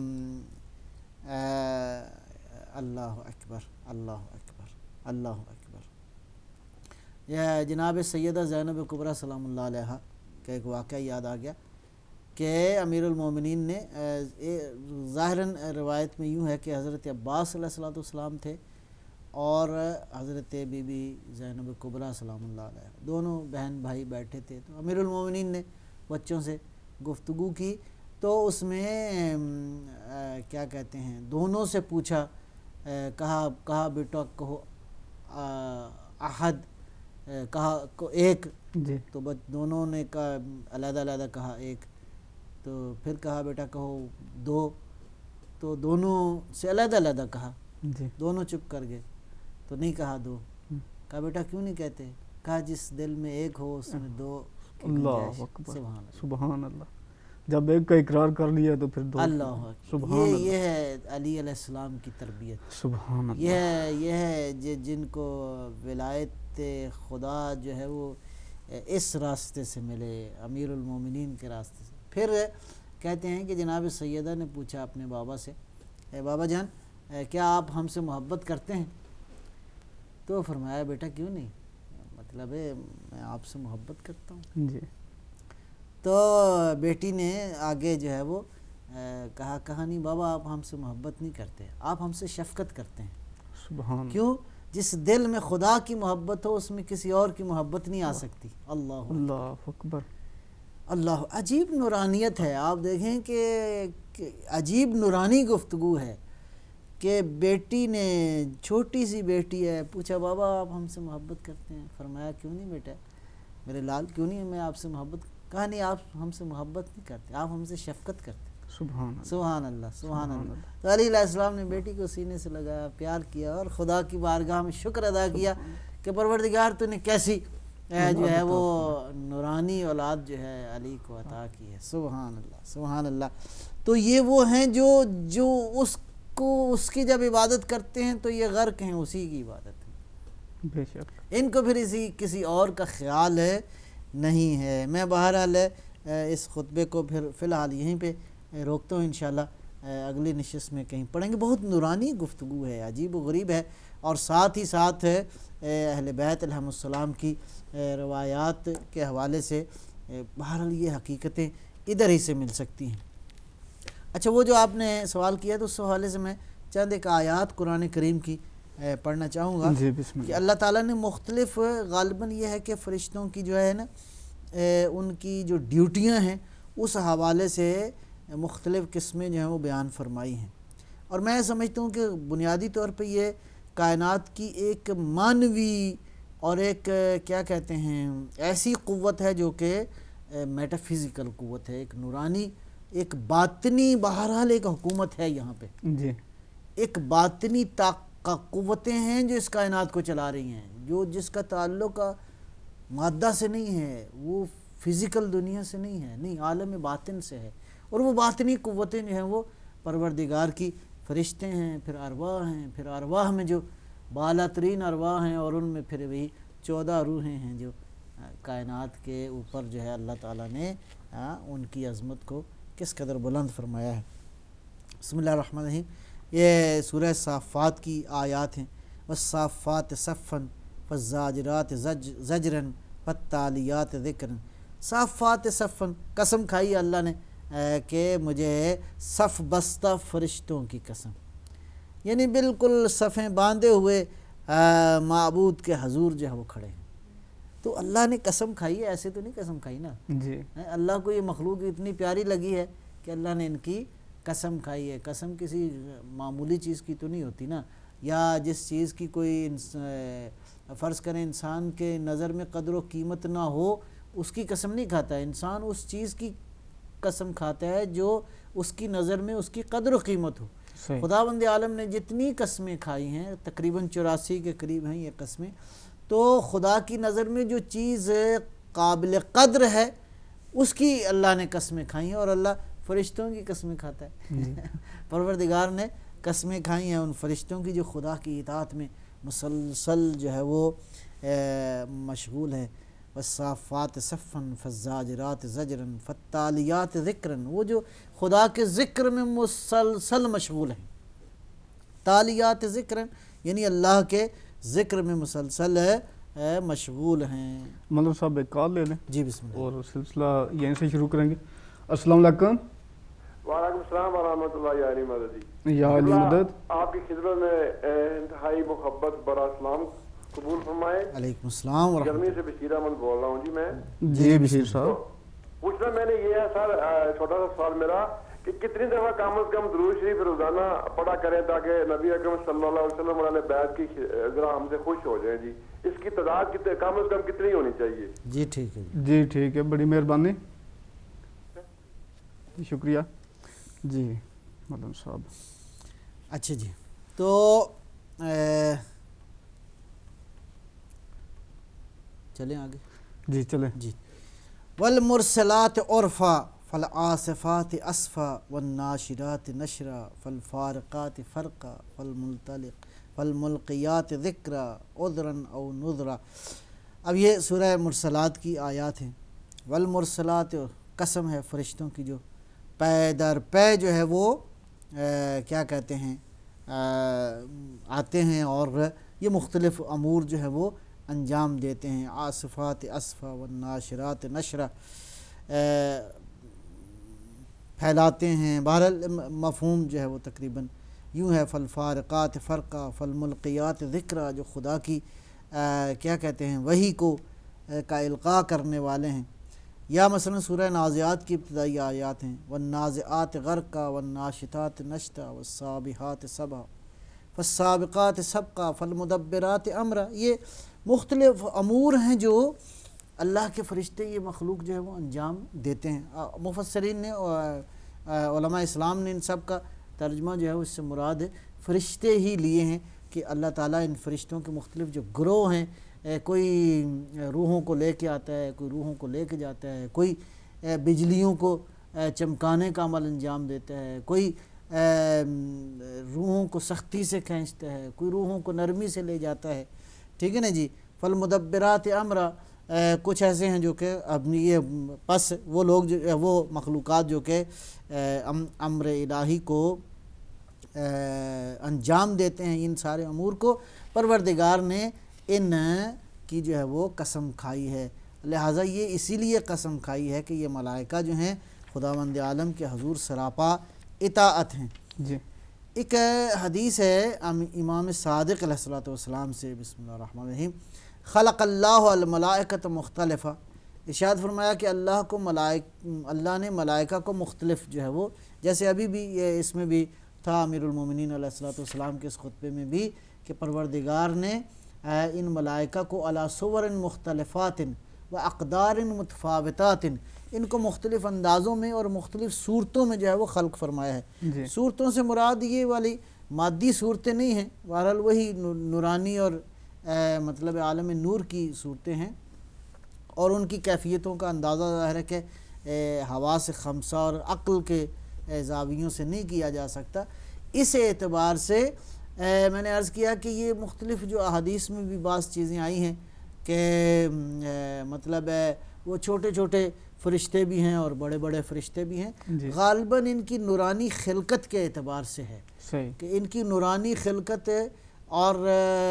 اللہ اکبر، اللہ اکبر، اللہ اکبر۔ یہ جناب سیدہ زینب کبریٰ سلام اللہ علیہا کا ایک واقعہ یاد آ گیا کہ امیر المومنین نے ظاہراً روایت میں یوں ہے کہ حضرت عباس علیہ الصلوۃ والسلام تھے اور حضرت بی بی زینب کبریٰ سلام اللہ علیہ، دونوں بہن بھائی بیٹھے تھے، تو امیر المومنین نے بچوں سے گفتگو کی، تو اس میں کیا کہتے ہیں دونوں سے پوچھا، کہا بیٹا کہو احد، کہا ایک، جی تو دونوں نے کہا علیحدہ علیحدہ کہا ایک، تو پھر کہا بیٹا کہو دو، تو دونوں سے علیحدہ علیحدہ کہا، جی دونوں چپ کر گئے، تو نہیں کہا دو، کہا بیٹا کیوں نہیں کہتے، کہا جس دل میں ایک ہو اس میں دو کی گنجائش۔ اللہ اکبر، سبحان اللہ، سبحان اللہ، جب ایک کا اقرار کر لیا تو پھر دو کی۔ اللہ اکبر، سبحان یہ اللہ، ہے علی علیہ السلام کی تربیت، سبحان اللہ، یہ ہے جن کو ولایت خدا جو ہے وہ اس راستے سے ملے، امیر المومنین کے راستے سے۔ پھر کہتے ہیں کہ جناب سیدہ نے پوچھا اپنے بابا سے، اے بابا جان کیا آپ ہم سے محبت کرتے ہیں؟ تو فرمایا بیٹا کیوں نہیں، مطلب ہے میں آپ سے محبت کرتا ہوں۔ جی تو بیٹی نے آگے جو ہے وہ کہا نہیں بابا آپ ہم سے محبت نہیں کرتے، آپ ہم سے شفقت کرتے ہیں۔ سبحان اللہ، کیوں؟ جس دل میں خدا کی محبت ہو اس میں کسی اور کی محبت نہیں آ سکتی۔ اللہ اللہ اکبر، اللہ، عجیب نورانیت ہے، آپ دیکھیں کہ عجیب نورانی گفتگو ہے کہ بیٹی نے، چھوٹی سی بیٹی ہے، پوچھا بابا آپ ہم سے محبت کرتے ہیں؟ فرمایا کیوں نہیں بیٹا میرے لال، کیوں نہیں میں آپ سے محبت، کہا نہیں آپ ہم سے محبت نہیں کرتے، آپ ہم سے شفقت کرتے۔ سبحان اللہ، سبحان اللہ، سبحان اللہ۔ تو علی علیہ السلام نے بیٹی کو سینے سے لگایا، پیار کیا اور خدا کی بارگاہ میں شکر ادا کیا کہ پروردگار تو نے کیسی جو ہے وہ نورانی اولاد جو ہے علی کو عطا کی ہے۔ سبحان اللہ، سبحان اللہ۔ تو یہ وہ ہیں جو اس کی جب عبادت کرتے ہیں تو یہ غرق ہیں اسی کی عبادت میں، بے شک، ان کو پھر کسی اور کا خیال نہیں ہے۔ میں بہرحال اس خطبے کو پھر فی الحال یہیں پہ روکتا ہوں، انشاءاللہ اگلی نشست میں کہیں پڑھیں گے۔ بہت نورانی گفتگو ہے، عجیب و غریب ہے، اور ساتھ ہی ساتھ اہل بیت علیہم السلام کی روایات کے حوالے سے بہرحال یہ حقیقتیں ادھر ہی سے مل سکتی ہیں۔ اچھا، وہ جو آپ نے سوال کیا تو اس حوالے سے میں چند ایک آیات قرآن کریم کی پڑھنا چاہوں گا جی بسم کہ اللہ، اللہ تعالیٰ نے مختلف، غالباً یہ ہے کہ فرشتوں کی جو ہے نا ان کی جو ڈیوٹیاں ہیں اس حوالے سے مختلف قسمیں جو ہیں وہ بیان فرمائی ہیں، اور میں سمجھتا ہوں کہ بنیادی طور پہ یہ کائنات کی ایک معنوی اور ایک کیا کہتے ہیں ایسی قوت ہے جو کہ میٹا فزیکل قوت ہے، ایک نورانی، ایک باطنی، بہرحال ایک حکومت ہے یہاں پہ، جی ایک باطنی قوتیں ہیں جو اس کائنات کو چلا رہی ہیں، جس کا تعلق مادہ سے نہیں ہے، وہ فزیکل دنیا سے نہیں ہے، نہیں، عالم باطن سے ہے، اور وہ باطنی قوتیں جو ہیں وہ پروردگار کی فرشتے ہیں، پھر ارواح ہیں، پھر ارواح میں جو بالا ترین ارواح ہیں، اور ان میں پھر وہی 14 روحیں ہیں جو کائنات کے اوپر جو ہے اللہ تعالیٰ نے ان کی عظمت کو کس قدر بلند فرمایا ہے۔ بسم اللہ الرحمن الرحیم، یہ سورہ صافات کی آیات ہیں۔ والصافات صفا فالزاجرات زجرا فالتالیات ذکرا۔ صافات صفا، قسم کھائی اللہ نے کہ مجھے صف بستہ فرشتوں کی قسم، یعنی بالکل صفیں باندھے ہوئے معبود کے حضور جو ہے وہ کھڑے ہیں، تو اللہ نے قسم کھائی ہے، ایسے تو نہیں قسم کھائی نا، جی اللہ کو یہ مخلوق اتنی پیاری لگی ہے کہ اللہ نے ان کی قسم کھائی ہے۔ قسم کسی معمولی چیز کی تو نہیں ہوتی نا، یا جس چیز کی کوئی فرض کریں انسان کے نظر میں قدر و قیمت نہ ہو اس کی قسم نہیں کھاتا ہے، انسان اس چیز کی قسم کھاتا ہے جو اس کی نظر میں اس کی قدر و قیمت ہو۔ صحیح، خداوند عالم نے جتنی قسمیں کھائی ہیں، تقریباً 84 کے قریب ہیں یہ قسمیں، تو خدا کی نظر میں جو چیز قابل قدر ہے اس کی اللہ نے قسمیں کھائی ہیں، اور اللہ فرشتوں کی قسمیں کھاتا ہے۔ پروردگار نے قسمیں کھائی ہیں ان فرشتوں کی جو خدا کی اطاعت میں مسلسل جو ہے وہ مشغول ہے۔ والصافات صفا فالزاجرات زجرا فالتالیات ذکرا، وہ جو خدا کے ذکر میں مسلسل مشغول ہیں۔ تالیات ذکرا یعنی اللہ کے ذکر میں مسلسل مشغول ہیں۔ مطلب صاحب ایک کال لے لیں جی بسم اللہ۔ اور سلسلہ یہیں سے شروع کریں گے۔ السلام علیکم. وعلیکم السلام ورحمۃ اللہ یعنی مددی. یا علی مدد. آپ کی خدمت میں انتہائی محبت برا اسلام قبول فرمائے. علیکم السلام ورحمۃ جرمنی سے بشیر احمد بول رہا ہوں جی میں. جی بشیر صاحب. پوچھنا میں نے یہ ہے سر، چھوٹا سا سوال میرا کہ کتنی دفعہ کم از کم درود شریف روزانہ پڑھا کریں تاکہ نبی اکرم صلی اللہ علیہ وسلم نے بیعت کی ذرا ہم سے خوش ہو جائیں جی. اس کی تعداد کم از کم کتنی ہونی چاہیے؟ جی ٹھیک ہے جی ٹھیک ہے، بڑی مہربانی جی، شکریہ جی مدن صاحب. اچھا جی، تو چلیں آگے. جی چلیں. جی والمرسلات عرفا فالعاصفات اسفا والناشرات نشرا فالفارقات فرقا فالملقیات ذکرا عذرا او نذرا. اب یہ سورہ مرسلات کی آیات ہیں. والمرسلات، قسم ہے فرشتوں کی جو پے در پے جو ہے وہ کیا کہتے ہیں آتے ہیں اور یہ مختلف امور جو ہے وہ انجام دیتے ہیں. آصفات اسفا والناشرات نشرا، پھیلاتے ہیں. بہرحال مفہوم جو ہے وہ تقریباً یوں ہے. فالفارقات فرقہ فالملقیات ذکرا، جو خدا کی کیا کہتے ہیں وحی کو کا القاء کرنے والے ہیں. یا مثلا سورہ نازعات کی ابتدائی آیات ہیں. والنازعات غرقا والناشطات نشطا والسابحات سبحا فالسابقات سبقا فالمدبرات امرا. یہ مختلف امور ہیں جو اللہ کے فرشتے، یہ مخلوق جو ہے وہ انجام دیتے ہیں. مفسرین نے علماء اسلام نے ان سب کا ترجمہ جو ہے اس سے مراد فرشتے ہی لیے ہیں کہ اللہ تعالیٰ ان فرشتوں کے مختلف جو گروہ ہیں، کوئی روحوں کو لے کے آتا ہے، کوئی روحوں کو لے کے جاتا ہے، کوئی بجلیوں کو چمکانے کا عمل انجام دیتا ہے، کوئی روحوں کو سختی سے کھینچتا ہے، کوئی روحوں کو نرمی سے لے جاتا ہے. ٹھیک ہے نا جی. فالمدبرات امرا، کچھ ایسے ہیں جو کہ اپنی یہ پس وہ لوگ جو وہ مخلوقات جو کہ امر الہی کو انجام دیتے ہیں، ان سارے امور کو پروردگار نے ان کی جو ہے وہ قسم کھائی ہے. لہٰذا یہ اسی لیے قسم کھائی ہے کہ یہ ملائکہ جو ہیں خداوند عالم کے حضور سراپا اطاعت ہیں. جی ایک حدیث ہے امام صادق علیہ الصلوۃ والسلام سے، بسم اللہ الرحمن الرحیم. خلق اللہ الملائکۃ مختلفہ، ارشاد فرمایا کہ اللہ نے ملائکہ کو مختلف جو ہے وہ، جیسے ابھی بھی یہ اس میں بھی تھا امیر المومنین علیہ الصلوۃ والسلام کے اس خطبے میں بھی کہ پروردگار نے ان ملائکہ کو علی صور مختلفات و اقدار متفاوتات، ان کو مختلف اندازوں میں اور مختلف صورتوں میں جو ہے وہ خلق فرمایا ہے. جی. صورتوں سے مراد یہ والی مادی صورتیں نہیں ہیں، بہرحال وہی نورانی اور مطلب عالم نور کی صورتیں ہیں، اور ان کی کیفیتوں کا اندازہ ظاہر ہے کہ حواس خمسہ اور عقل کے زاویوں سے نہیں کیا جا سکتا. اس اعتبار سے میں نے عرض کیا کہ یہ مختلف جو احادیث میں بھی بعض چیزیں آئی ہیں کہ مطلب وہ چھوٹے چھوٹے فرشتے بھی ہیں اور بڑے بڑے فرشتے بھی ہیں. جی. غالباً ان کی نورانی خلقت کے اعتبار سے ہے صحیح. کہ ان کی نورانی خلقت، اور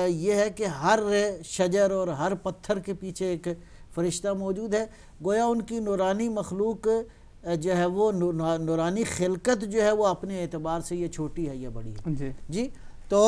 یہ ہے کہ ہر شجر اور ہر پتھر کے پیچھے ایک فرشتہ موجود ہے. گویا ان کی نورانی مخلوق جو ہے وہ نورانی خلقت جو ہے وہ اپنے اعتبار سے یہ چھوٹی ہے یا بڑی ہے. جی جی. تو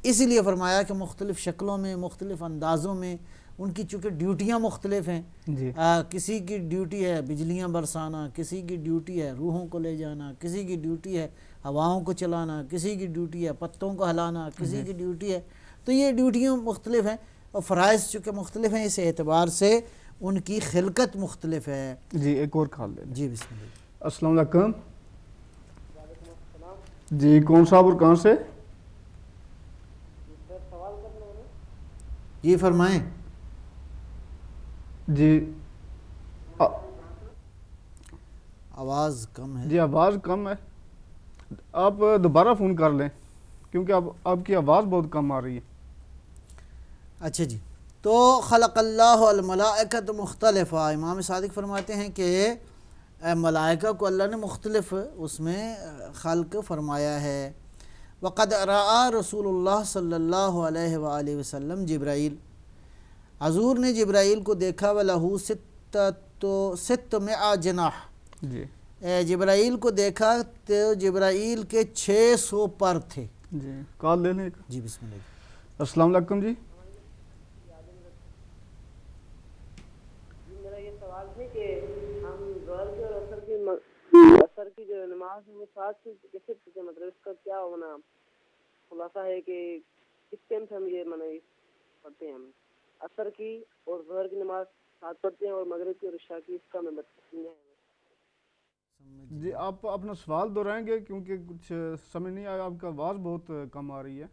اسی لیے فرمایا کہ مختلف شکلوں میں، مختلف اندازوں میں ان کی چونکہ ڈیوٹیاں مختلف ہیں. جی کسی کی ڈیوٹی ہے بجلیاں برسانا، کسی کی ڈیوٹی ہے روحوں کو لے جانا، کسی کی ڈیوٹی ہے ہواؤں کو چلانا، کسی کی ڈیوٹی ہے پتوں کو ہلانا، کسی کی ڈیوٹی ہے. تو یہ ڈیوٹیاں مختلف ہیں اور فرائض چونکہ مختلف ہیں، اس اعتبار سے ان کی خلقت مختلف ہے. جی ایک اور کھال لیں. جی بسم اللہ. السلام علیکم. جی کون صاحب اور کہاں سے؟ جی فرمائیں. جی آواز کم ہے. جی آواز کم ہے، آپ دوبارہ فون کر لیں کیونکہ اب آپ کی آواز بہت کم آ رہی ہے. اچھا جی. تو خلق اللہ الملائکۃ مختلفہ، امام صادق فرماتے ہیں کہ ملائکہ کو اللہ نے مختلف اس میں خلق فرمایا ہے. وقد رأى رسول اللہ صلی اللہ علیہ وآلہ وسلم جبرائیل، حضور نے جبرائیل کو دیکھا. وَلَهُ 600 جناح، جی جبرائیل کو دیکھا تو جبرائیل کے 600 پر تھے. جی کال لے لیں. جی بسم اللہ. السلام علیکم جی. میرا یہ سوال ہے کہ ہم ظہر کی اور عصر کی جو نماز ہے وہ ساتھ سے کیسے پڑھتے ہیں، مطلب اس کا کیا ہونا خلاصہ ہے کہ کس ٹائم سے ہم یہ پڑھتے ہیں، ہم عصر کی اور ظہر کی نماز ساتھ پڑھتے ہیں اور مغرب کی اور عشاء کی، اس کا میں بتائیں. جی آپ اپنا سوال دہرائیں گے کیونکہ کچھ سمجھ نہیں آیا، آپ کا آواز بہت کم آ رہی ہے.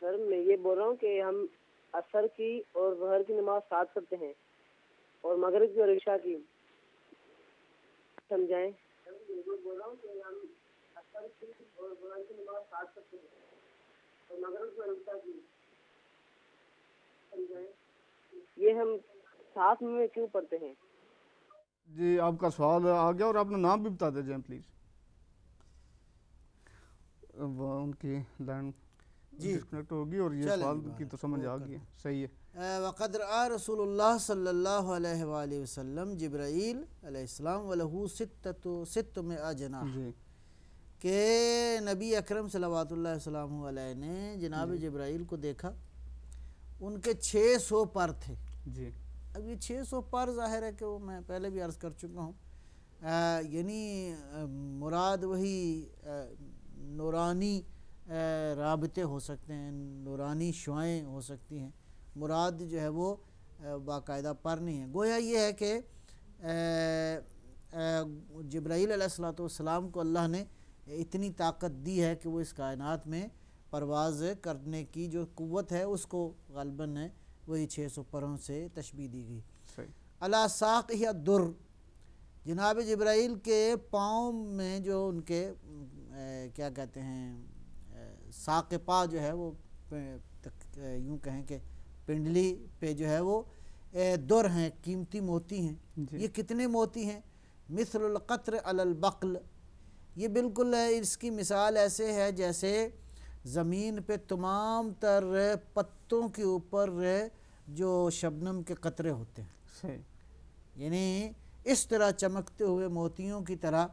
سر میں یہ بول رہا ہوں کہ ہم عصر کی اور ظہر کی نماز ساتھ پڑھتے ہیں اور مغرب کی اور عشاء کی سمجھائیں. بول رہا ہوں کہ ہم عصر کی اور ظہر کی نماز ساتھ پڑھتے ہیں اور مغرب کی اور عشاء کی سمجھائیں. یہ ہم ساتھ میں کیوں پڑھتے ہیں؟ جی آپ کا سوال آ گیا، اور اپنا نام بھی بتا دیجیے پلیز. ان کی لائن ڈسکنیکٹ ہوگی اور یہ سوال کی تو سمجھ آ گئی. صحیح ہے. وقد رأى رسول اللہ صلی اللہ علیہ وآلہ وسلم جبرائیل علیہ السلام وَلَهُ ستمائة جناح، جی کہ نبی اکرم صلوات اللہ وسلم علیہ نے جناب جبرائیل کو دیکھا، ان کے 600 پر تھے. جی اب یہ 600 پر ظاہر ہے کہ وہ میں پہلے بھی عرض کر چکا ہوں، یعنی مراد وہی نورانی رابطے ہو سکتے ہیں، نورانی شعائیں ہو سکتی ہیں، مراد جو ہے وہ باقاعدہ پر نہیں ہے. گویا یہ ہے کہ جبرائیل علیہ السلام کو اللہ نے اتنی طاقت دی ہے کہ وہ اس کائنات میں پرواز کرنے کی جو قوت ہے اس کو غالباً وہی 600 پروں سے تشبیہ دی گئی. علی ساقہ الدر، جناب جبرائیل کے پاؤں میں جو ان کے کیا کہتے ہیں ساق پا جو ہے وہ یوں کہیں کہ پنڈلی پہ جو ہے وہ در ہیں، قیمتی موتی ہیں. یہ کتنے موتی ہیں؟ مثل القطر علی البقل، یہ بالکل اس کی مثال ایسے ہے جیسے زمین پہ تمام تر پتوں کے اوپر جو شبنم کے قطرے ہوتے ہیں. صحیح. یعنی اس طرح چمکتے ہوئے موتیوں کی طرح.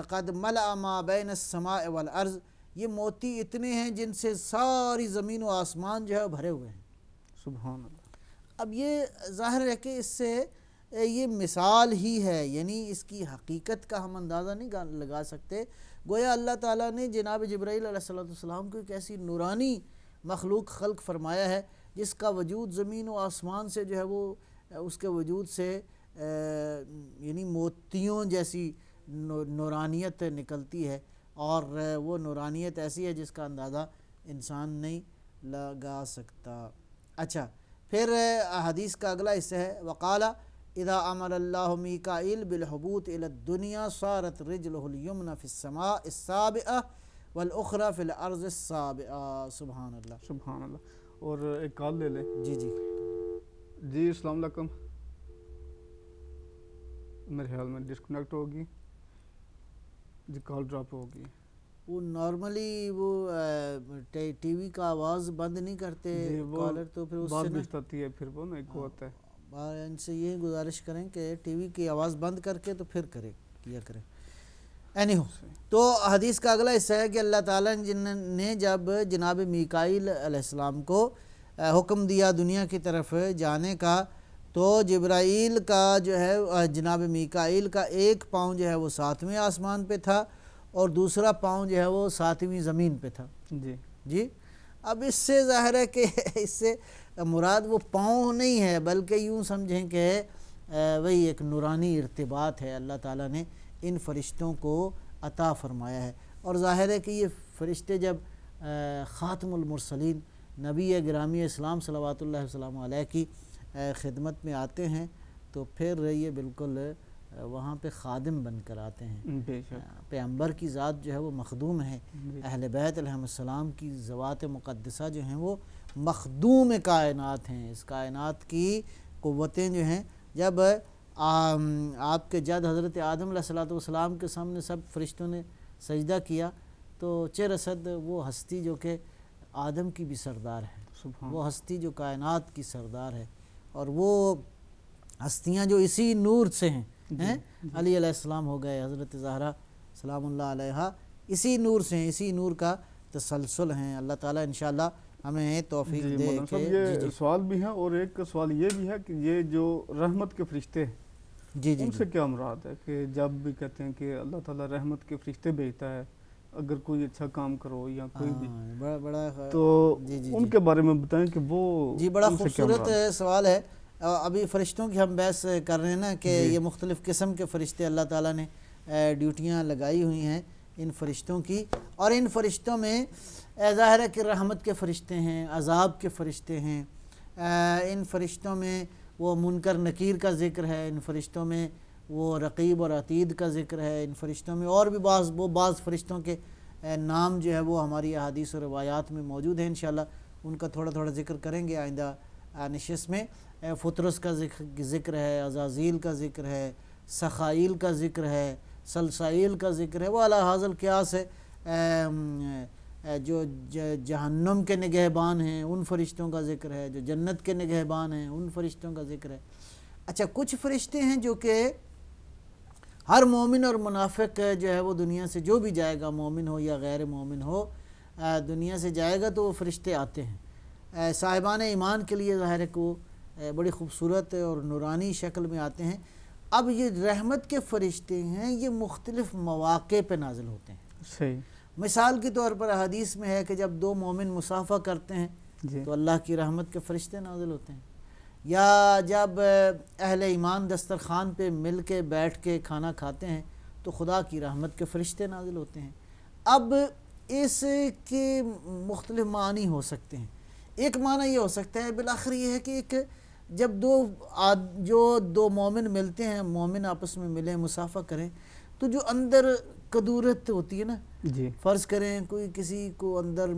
قد ملأ ما بین السماء والارض، یہ موتی اتنے ہیں جن سے ساری زمین و آسمان جو ہے بھرے ہوئے ہیں. سبحان اللہ. اب یہ ظاہر ہے کہ اس سے یہ مثال ہی ہے، یعنی اس کی حقیقت کا ہم اندازہ نہیں لگا سکتے. گویا اللہ تعالیٰ نے جناب جبرائیل علیہ السلام کو ایک ایسی نورانی مخلوق خلق فرمایا ہے جس کا وجود زمین و آسمان سے جو ہے وہ اس کے وجود سے یعنی موتیوں جیسی نورانیت نکلتی ہے، اور وہ نورانیت ایسی ہے جس کا اندازہ انسان نہیں لگا سکتا. اچھا پھر حدیث کا اگلا حصہ ہے وقال اذا امر اللہ میکائیل بالحبوط الى الدنیا صارت رجلہ الیمنی فی السماء السابعہ والاخری فی الارض السابعہ. سبحان اللہ. سبحان اللہ. اور ایک کال لے لیں. جی جی جی السلام علیکم. میرے خیال میں ڈسکنیکٹ ہوگی جی، کال ڈراپ ہوگی. وہ نارملی وہ ٹی وی کا آواز بند نہیں کرتے کالر، تو پھر اس سے بات آتی ہے پھر وہ ایک ہوتا ہے. ان سے یہ گزارش کریں کہ ٹی وی کی آواز بند کر کے تو پھر کیا کریں. اینی ہو، تو حدیث کا اگلا حصہ ہے کہ اللہ تعالیٰ نے جب جناب میکائیل علیہ السلام کو حکم دیا دنیا کی طرف جانے کا، تو جبرائیل کا جو ہے جناب میکائیل کا ایک پاؤں جو ہے وہ 7ویں آسمان پہ تھا اور دوسرا پاؤں جو ہے وہ 7ویں زمین پہ تھا. جی اب اس سے ظاہر ہے کہ اس سے مراد وہ پاؤں نہیں ہے، بلکہ یوں سمجھیں کہ وہی ایک نورانی ارتباط ہے اللہ تعالیٰ نے ان فرشتوں کو عطا فرمایا ہے. اور ظاہر ہے کہ یہ فرشتے جب خاتم المرسلین نبی گرامی اسلام صلوات اللہ وسلم علیہ کی خدمت میں آتے ہیں تو پھر یہ بالکل وہاں پہ خادم بن کر آتے ہیں. پیغمبر کی ذات جو ہے وہ مخدوم ہے، اہل بیت علیہ السلام کی ذوات مقدسہ جو ہیں وہ مخدوم کائنات ہیں. اس کائنات کی قوتیں جو ہیں، جب آپ کے جد حضرت آدم علیہ السلام کے سامنے سب فرشتوں نے سجدہ کیا تو چرصد وہ ہستی جو کہ آدم کی بھی سردار ہے، سبحان وہ ہستی جو کائنات کی سردار ہے، اور وہ ہستیاں جو اسی نور سے ہیں، علی علیہ السلام ہو گئے، حضرت زہرا سلام اللہ علیہا اسی نور سے ہیں، اسی نور کا تسلسل ہیں۔ اللہ تعالیٰ انشاءاللہ ہمیں توفیق جی دے مولانا کہ صاحب یہ سوال بھی ہے، اور ایک سوال یہ بھی ہے کہ یہ جو رحمت کے فرشتے ہیں جی جی ان سے کیا مراد ہے کہ جب بھی کہتے ہیں کہ اللہ تعالیٰ رحمت کے فرشتے بھیجتا ہے اگر کوئی اچھا کام کرو یا کوئی بھی، بڑا تو جی جی ان کے بارے میں بتائیں کہ وہ جی بڑا ان سے کیا خوبصورت مراد ہے؟ سوال ہے۔ ابھی فرشتوں کی ہم بحث کر رہے ہیں نا کہ جی یہ مختلف قسم کے فرشتے اللہ تعالیٰ نے ڈیوٹیاں لگائی ہوئی ہیں ان فرشتوں کی، اور ان فرشتوں میں ظاہر ہے کہ رحمت کے فرشتے ہیں، عذاب کے فرشتے ہیں، ان فرشتوں میں وہ منکر نکیر کا ذکر ہے، ان فرشتوں میں وہ رقیب اور عتید کا ذکر ہے، ان فرشتوں میں اور بھی بعض فرشتوں کے نام جو ہے وہ ہماری احادیث و روایات میں موجود ہیں، انشاءاللہ ان کا تھوڑا تھوڑا ذکر کریں گے آئندہ نشست میں۔ فطرس کا ذکر ہے، عزازیل کا ذکر ہے، سخائیل کا ذکر ہے، سلسائیل کا ذکر ہے، وہ علی حاصل قیاس ہے۔ جو جہنم کے نگہبان ہیں ان فرشتوں کا ذکر ہے، جو جنت کے نگہبان ہیں ان فرشتوں کا ذکر ہے۔ اچھا کچھ فرشتے ہیں جو کہ ہر مومن اور منافق جو ہے وہ دنیا سے جو بھی جائے گا، مومن ہو یا غیر مومن ہو، دنیا سے جائے گا تو وہ فرشتے آتے ہیں صاحبان ایمان کے لیے، ظاہر ہے کہ وہ بڑی خوبصورت اور نورانی شکل میں آتے ہیں۔ اب یہ رحمت کے فرشتے ہیں، یہ مختلف مواقع پہ نازل ہوتے ہیں۔ صحیح، مثال کے طور پر حدیث میں ہے کہ جب دو مومن مصافحہ کرتے ہیں جی تو اللہ کی رحمت کے فرشتے نازل ہوتے ہیں، یا جب اہل ایمان دسترخوان پہ مل کے بیٹھ کے کھانا کھاتے ہیں تو خدا کی رحمت کے فرشتے نازل ہوتے ہیں۔ اب اس کے مختلف معنی ہو سکتے ہیں۔ ایک معنی یہ ہو سکتا ہے بالآخر یہ ہے کہ ایک جب دو مومن ملتے ہیں، مومن آپس میں ملیں، مصافحہ کریں، تو جو اندر کدورت ہوتی ہے نا، جی فرض کریں کوئی کسی کو اندر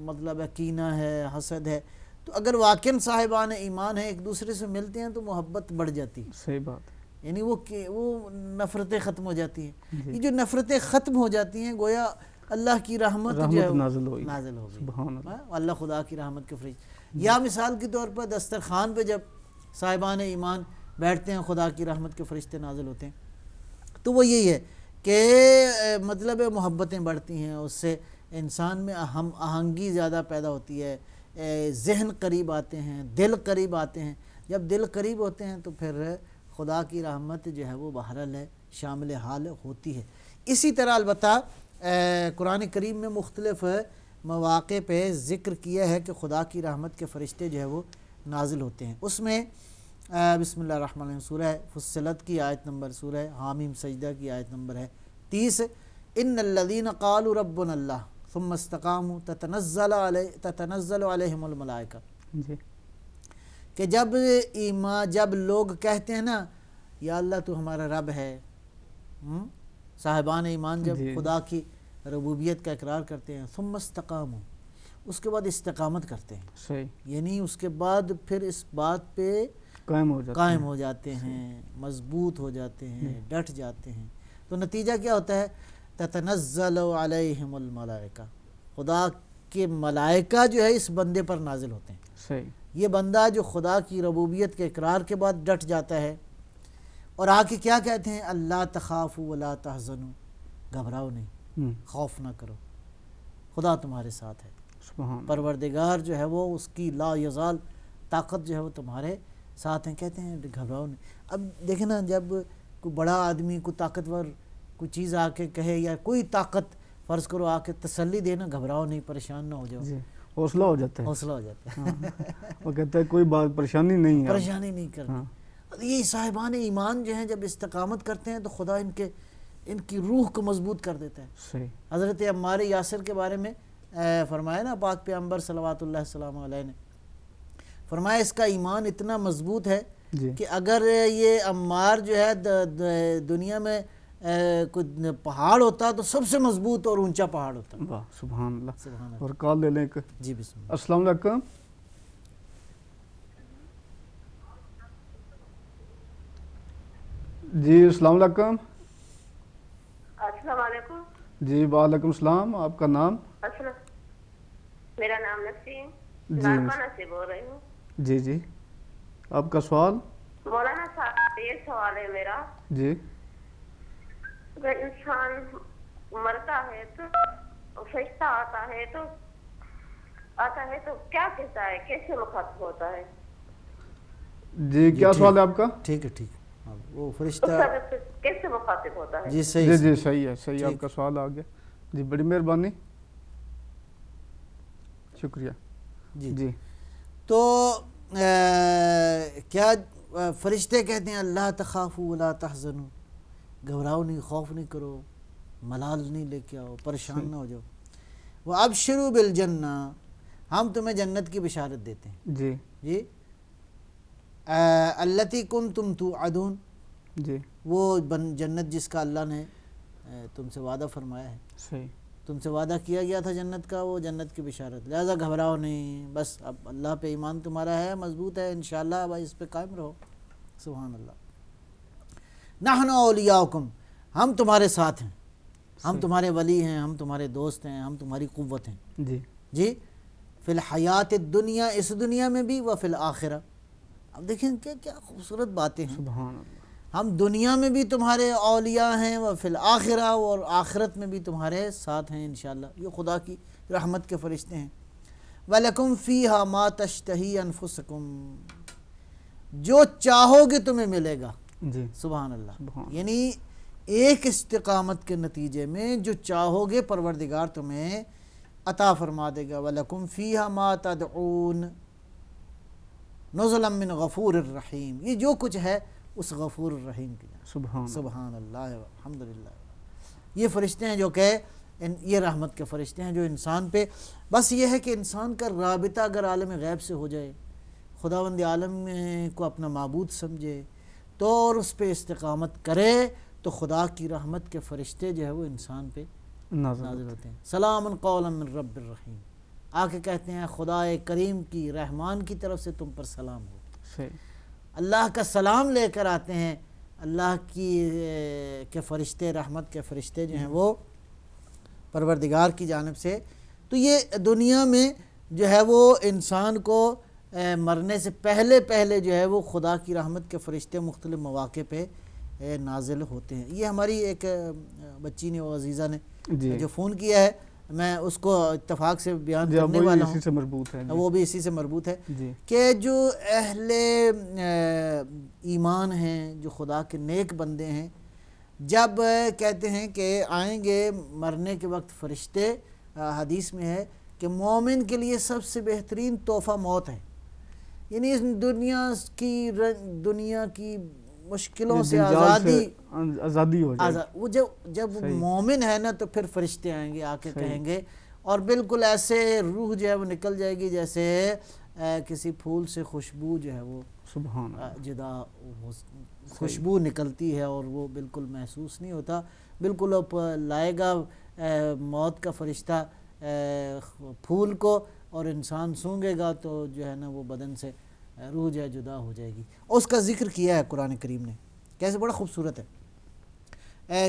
مطلب کینہ ہے، حسد ہے، تو اگر واقعاً صاحبان ایمان ہیں ایک دوسرے سے ملتے ہیں تو محبت بڑھ جاتی ہے، صحیح بات ہے، یعنی وہ نفرتیں ختم ہو جاتی ہیں۔ جی یہ جو نفرتیں ختم ہو جاتی ہیں گویا اللہ کی رحمت جو ہے وہ نازل ہوئی، نازل ہو گئی، سبحان اللہ، اللہ خدا کی رحمت کے فرشتے۔ یا مثال کے طور پر دسترخوان پہ جب صاحبان ایمان بیٹھتے ہیں خدا کی رحمت کے فرشتے نازل ہوتے ہیں، تو وہ یہی ہے کہ مطلب محبتیں بڑھتی ہیں، اس سے انسان میں ہم آہنگی زیادہ پیدا ہوتی ہے، ذہن قریب آتے ہیں، دل قریب آتے ہیں۔ جب دل قریب ہوتے ہیں تو پھر خدا کی رحمت جو ہے وہ بہرحال ہے شامل حال ہوتی ہے۔ اسی طرح البتہ قرآن کریم میں مختلف مواقع پہ ذکر کیا ہے کہ خدا کی رحمت کے فرشتے جو ہے وہ نازل ہوتے ہیں۔ اس میں بسم اللہ الرحمن الرحیم سورہ فصلت کی آیت نمبر، سورہ حامیم سجدہ کی آیت نمبر ہے 30، ان الذین قالوا ربنا اللہ ثم استقاموا تتنزل علیہم الملائکہ، جی کہ جب لوگ کہتے ہیں نا یا اللہ تو ہمارا رب ہے، صاحبان ایمان جب جی خدا کی ربوبیت کا اقرار کرتے ہیں، ثم استقاموا، اس کے بعد استقامت کرتے ہیں، صحیح، یعنی اس کے بعد پھر اس بات پہ قائم ہو جاتے ہیں، مضبوط ہو جاتے ہیں، ڈٹ جاتے ہیں، تو نتیجہ کیا ہوتا ہے؟ تتنزل علیہم الملائکہ، خدا کے ملائکہ جو ہے اس بندے پر نازل ہوتے ہیں۔ صحیح، یہ بندہ جو خدا کی ربوبیت کے اقرار کے بعد ڈٹ جاتا ہے اور آ کے کیا کہتے ہیں؟ اللہ تخافوا ولا تحزنوا، گھبراؤ نہیں، خوف نہ کرو، خدا تمہارے ساتھ ہے، سبحان پروردگار جو ہے وہ اس کی لا یزال طاقت جو ہے وہ تمہارے ساتھ ہیں، کہتے ہیں گھبراؤ نہیں۔ اب دیکھیں نا جب کوئی بڑا آدمی کوئی طاقتور کوئی چیز آ کے کہے یا کوئی طاقت فرض کرو آ کے تسلی دے نا، گھبراؤ نہیں، پریشان نہ ہو جاؤ، جی حوصلہ ہو جاتا ہے، حوصلہ ہو جاتا ہے، وہ کہتا ہے کوئی بات پریشانی نہیں ہے، پریشانی نہیں کرنی۔ یہ صاحبان ایمان جو ہیں جب استقامت کرتے ہیں تو خدا ان کی روح کو مضبوط کر دیتا ہے۔ صحیح، حضرت عمار یاسر کے بارے میں فرمایا نا پاک پیغمبر صلوات اللہ السلام علیہ نے، فرمایا اس کا ایمان اتنا مضبوط ہے جی کہ اگر یہ عمار جو ہے دنیا میں کوئی پہاڑ ہوتا تو سب سے مضبوط اور اونچا پہاڑ ہوتا۔ واہ سبحان اللہ، سبحان اللہ۔ اور کال لے لیں ایک۔ جی بسم اللہ۔ السلام علیکم، جی السلام علیکم، السلام علیکم۔ جی وعلیکم السلام، آپ کا نام؟ میرا نام نسیم، جی نارپانہ سے بول رہی ہوں. جی جی آپ کا سوال. مولانا صاحب یہ سوال ہے میرا، جی اگر انسان مرتا ہے تو فرشتہ آتا ہے تو کیا کہتا ہے، کیسے مخاطب ہوتا ہے؟ جی کیا سوال ہے آپ کا؟ ٹھیک ہے وہ اس فرشتہ وقت کیسے مخاطب ہوتا ہے؟ جی جی صحیح جی صحیح ہے، صحیح آپ ٹھیک. کا سوال آ گیا. جی بڑی مہربانی، شکریہ. جی جی تو کیا فرشتے کہتے ہیں اللہ تخافوا ولا تحزنوا، گھبراؤ نہیں، خوف نہیں کرو، ملال نہیں لے کے آؤ، پریشان نہ ہو جاؤ. وابشروا بالجنہ، ہم تمہیں جنت کی بشارت دیتے ہیں. جی جی التی کنتم توعدون، جی وہ جنت جس کا اللہ نے تم سے وعدہ فرمایا ہے، صحیح. تم سے وعدہ کیا گیا تھا جنت کا، وہ جنت کی بشارت. لہذا گھبراؤ نہیں، بس اب اللہ پہ ایمان تمہارا ہے، مضبوط ہے، انشاءاللہ بھائی اس پہ قائم رہو. سبحان اللہ. نحن اولیاؤکم، ہم تمہارے ساتھ ہیں، ہم تمہارے ولی ہیں، ہم تمہارے دوست ہیں، ہم تمہاری قوت ہیں. جی جی فی الحیات الدنیا، اس دنیا میں بھی، وفی الآخرہ. اب دیکھیں کیا خوبصورت باتیں ہیں. سبحان اللہ. ہم دنیا میں بھی تمہارے اولیاء ہیں، وفی الآخرہ، اور آخرت میں بھی تمہارے ساتھ ہیں انشاءاللہ. یہ خدا کی رحمت کے فرشتے ہیں. وَلَكُمْ فِيهَا مَا تَشْتَهِي أَنفُسُكُمْ، جو چاہو گے تمہیں ملے گا. جی سبحان اللہ. سبحان. یعنی ایک استقامت کے نتیجے میں جو چاہو گے پروردگار تمہیں عطا فرما دے گا. وَلَكُمْ فِيهَا مَا تَدْعُونَ نُزُلًا مِّن غَفُورٍ الرحیم، یہ جو کچھ ہے اس غفور الرحیم کی جانب. سبحان. سبحان اللہ الحمدللہ. یہ فرشتے ہیں جو کہ یہ رحمت کے فرشتے ہیں جو انسان پہ، بس یہ ہے کہ انسان کا رابطہ اگر عالم غیب سے ہو جائے، خداوند عالم کو اپنا معبود سمجھے تو، اور اس پہ استقامت کرے تو خدا کی رحمت کے فرشتے جو ہے وہ انسان پہ نازل ہوتے ہیں. سلام قولا من رب الرحیم، آ کے کہتے ہیں خدا کریم کی، رحمان کی طرف سے تم پر سلام ہو. صحیح. اللہ کا سلام لے کر آتے ہیں اللہ کی کے فرشتے، رحمت کے فرشتے جو ہیں وہ پروردگار کی جانب سے. تو یہ دنیا میں جو ہے وہ انسان کو مرنے سے پہلے جو ہے وہ خدا کی رحمت کے فرشتے مختلف مواقع پہ نازل ہوتے ہیں. یہ ہماری ایک بچی نے، وہ عزیزہ نے جو فون کیا ہے، میں اس کو اتفاق سے بیان کرنے والا ہوں. اسی سے مربوط ہے. وہ بھی اسی سے مربوط ہے جی. کہ جو اہل ایمان ہیں، جو خدا کے نیک بندے ہیں، جب کہتے ہیں کہ آئیں گے مرنے کے وقت فرشتے، حدیث میں ہے کہ مومن کے لیے سب سے بہترین تحفہ موت ہے. یعنی اس دنیا کی مشکلوں سے آزادی ہو جائے. وہ جب مومن ہے نا تو پھر فرشتے آئیں گے، آ کے کہیں گے، اور بالکل ایسے روح جو ہے وہ نکل جائے گی جیسے کسی پھول سے خوشبو جو ہے وہ سبحان جدا خوشبو نکلتی ہے، اور وہ بالکل محسوس نہیں ہوتا. بالکل لائے گا موت کا فرشتہ پھول کو، اور انسان سونگے گا تو جو ہے نا وہ بدن سے روح جو ہے جدا ہو جائے گی. اور اس کا ذکر کیا ہے قرآن کریم نے، کیسے بڑا خوبصورت ہے.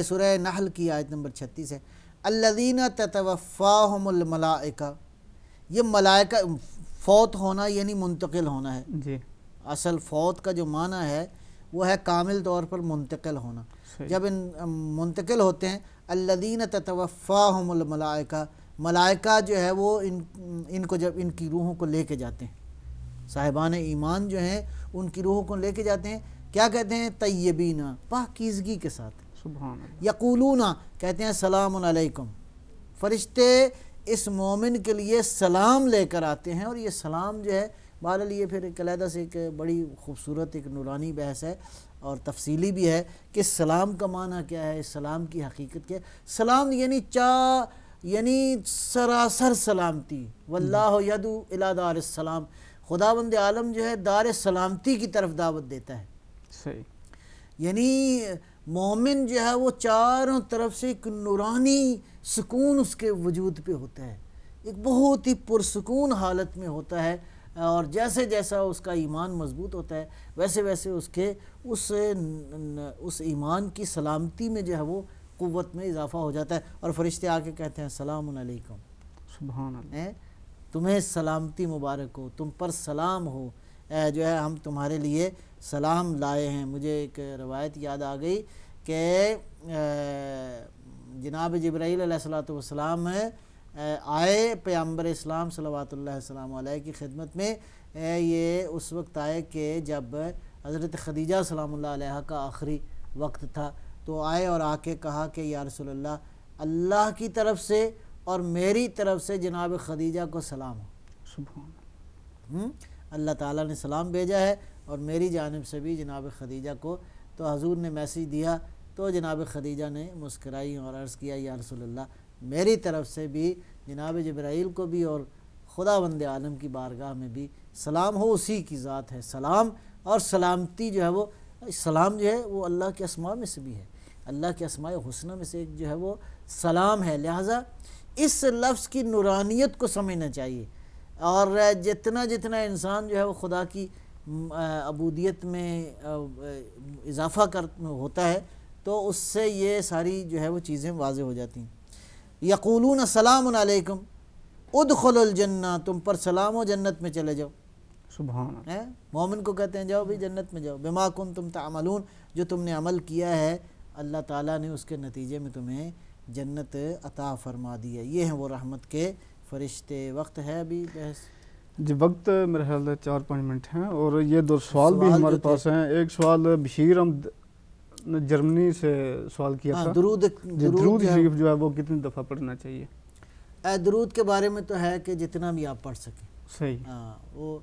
سورہ نحل کی آیت نمبر 36 ہے، الذین تتوفاہم الملائکہ. یہ ملائکہ، فوت ہونا یعنی منتقل ہونا ہے. جی. اصل فوت کا جو معنی ہے وہ ہے کامل طور پر منتقل ہونا. جب منتقل ہوتے ہیں، الذین تتوفاہم الملائکہ، ملائکہ جو ہے وہ ان کو جب ان کی روحوں کو لے کے جاتے ہیں، صاحبان ایمان جو ہیں ان کی روحوں کو لے کے جاتے ہیں. کیا کہتے ہیں؟ طیبین، پاکیزگی کے ساتھ. سبحان اللہ. یقولون، کہتے ہیں سلام علیکم. فرشتے اس مومن کے لیے سلام لے کر آتے ہیں، اور یہ سلام جو ہے بہرحال یہ پھر ایک علیحدہ سے ایک بڑی خوبصورت ایک نورانی بحث ہے اور تفصیلی بھی ہے کہ سلام کا معنی کیا ہے، سلام کی حقیقت کیا ہے. سلام یعنی سراسر سلامتی. واللہ یدعو الی دار السلام، خداوند عالم جو ہے دار سلامتی کی طرف دعوت دیتا ہے. صحیح. یعنی مومن جو ہے وہ چاروں طرف سے ایک نورانی سکون اس کے وجود پہ ہوتا ہے، ایک بہت ہی پرسکون حالت میں ہوتا ہے. اور جیسے جیسا اس کا ایمان مضبوط ہوتا ہے ویسے ویسے اس کے اس ایمان کی سلامتی میں جو ہے وہ قوت میں اضافہ ہو جاتا ہے. اور فرشتے آ کے کہتے ہیں سلام علیکم. سبحان اللہ. تمہیں سلامتی مبارک ہو، تم پر سلام ہو، جو ہے ہم تمہارے لیے سلام لائے ہیں۔ مجھے ایک روایت یاد آ گئی کہ جناب جبرائیل علیہ السلام آئے پیغمبر اسلام صلوات اللہ السلام علیہ کی خدمت میں۔ یہ اس وقت آئے کہ جب حضرت خدیجہ سلام اللہ علیہ کا آخری وقت تھا، تو آئے اور آ کے کہا کہ یا رسول اللہ کی طرف سے اور میری طرف سے جناب خدیجہ کو سلام ہو۔ سبحان اللہ تعالیٰ نے سلام بھیجا ہے اور میری جانب سے بھی جناب خدیجہ کو۔ تو حضور نے میسیج دیا تو جناب خدیجہ نے مسکرائی اور عرض کیا یا رسول اللہ میری طرف سے بھی جناب جبرائیل کو بھی اور خداوند عالم کی بارگاہ میں بھی سلام ہو، اسی کی ذات ہے سلام۔ اور سلامتی جو ہے وہ سلام جو ہے وہ اللہ کے اسماء میں سے بھی ہے، اللہ کے اسماء حسنہ میں سے ایک جو ہے وہ سلام ہے۔ لہٰذا اس لفظ کی نورانیت کو سمجھنا چاہیے، اور جتنا انسان جو ہے وہ خدا کی عبودیت میں اضافہ ہوتا ہے تو اس سے یہ ساری جو ہے وہ چیزیں واضح ہو جاتی ہیں۔ یقولون سلام علیکم ادخلوا الجنہ، تم پر سلام ہو، جنت میں چلے جاؤ۔ سبحان اللہ۔ مومن کو کہتے ہیں جاؤ بھی جنت میں جاؤ، بما کنتم تعملون، جو تم نے عمل کیا ہے اللہ تعالیٰ نے اس کے نتیجے میں تمہیں جنت عطا فرما دی ہے۔ یہ ہیں وہ رحمت کے فرشتے۔ وقت ہے ابھی بحث؟ جی وقت میرے خیال ہے 4-5 منٹ ہیں، اور یہ 2 سوال بھی سوال ہمارے جو تھے۔ پاس ہیں۔ ایک سوال بشیر احمد نے جرمنی سے سوال کیا تھا، درود درود شریف جو ہے وہ کتنی دفعہ پڑھنا چاہیے؟ درود کے بارے میں تو ہے کہ جتنا بھی آپ پڑھ سکیں۔ صحیح۔ وہ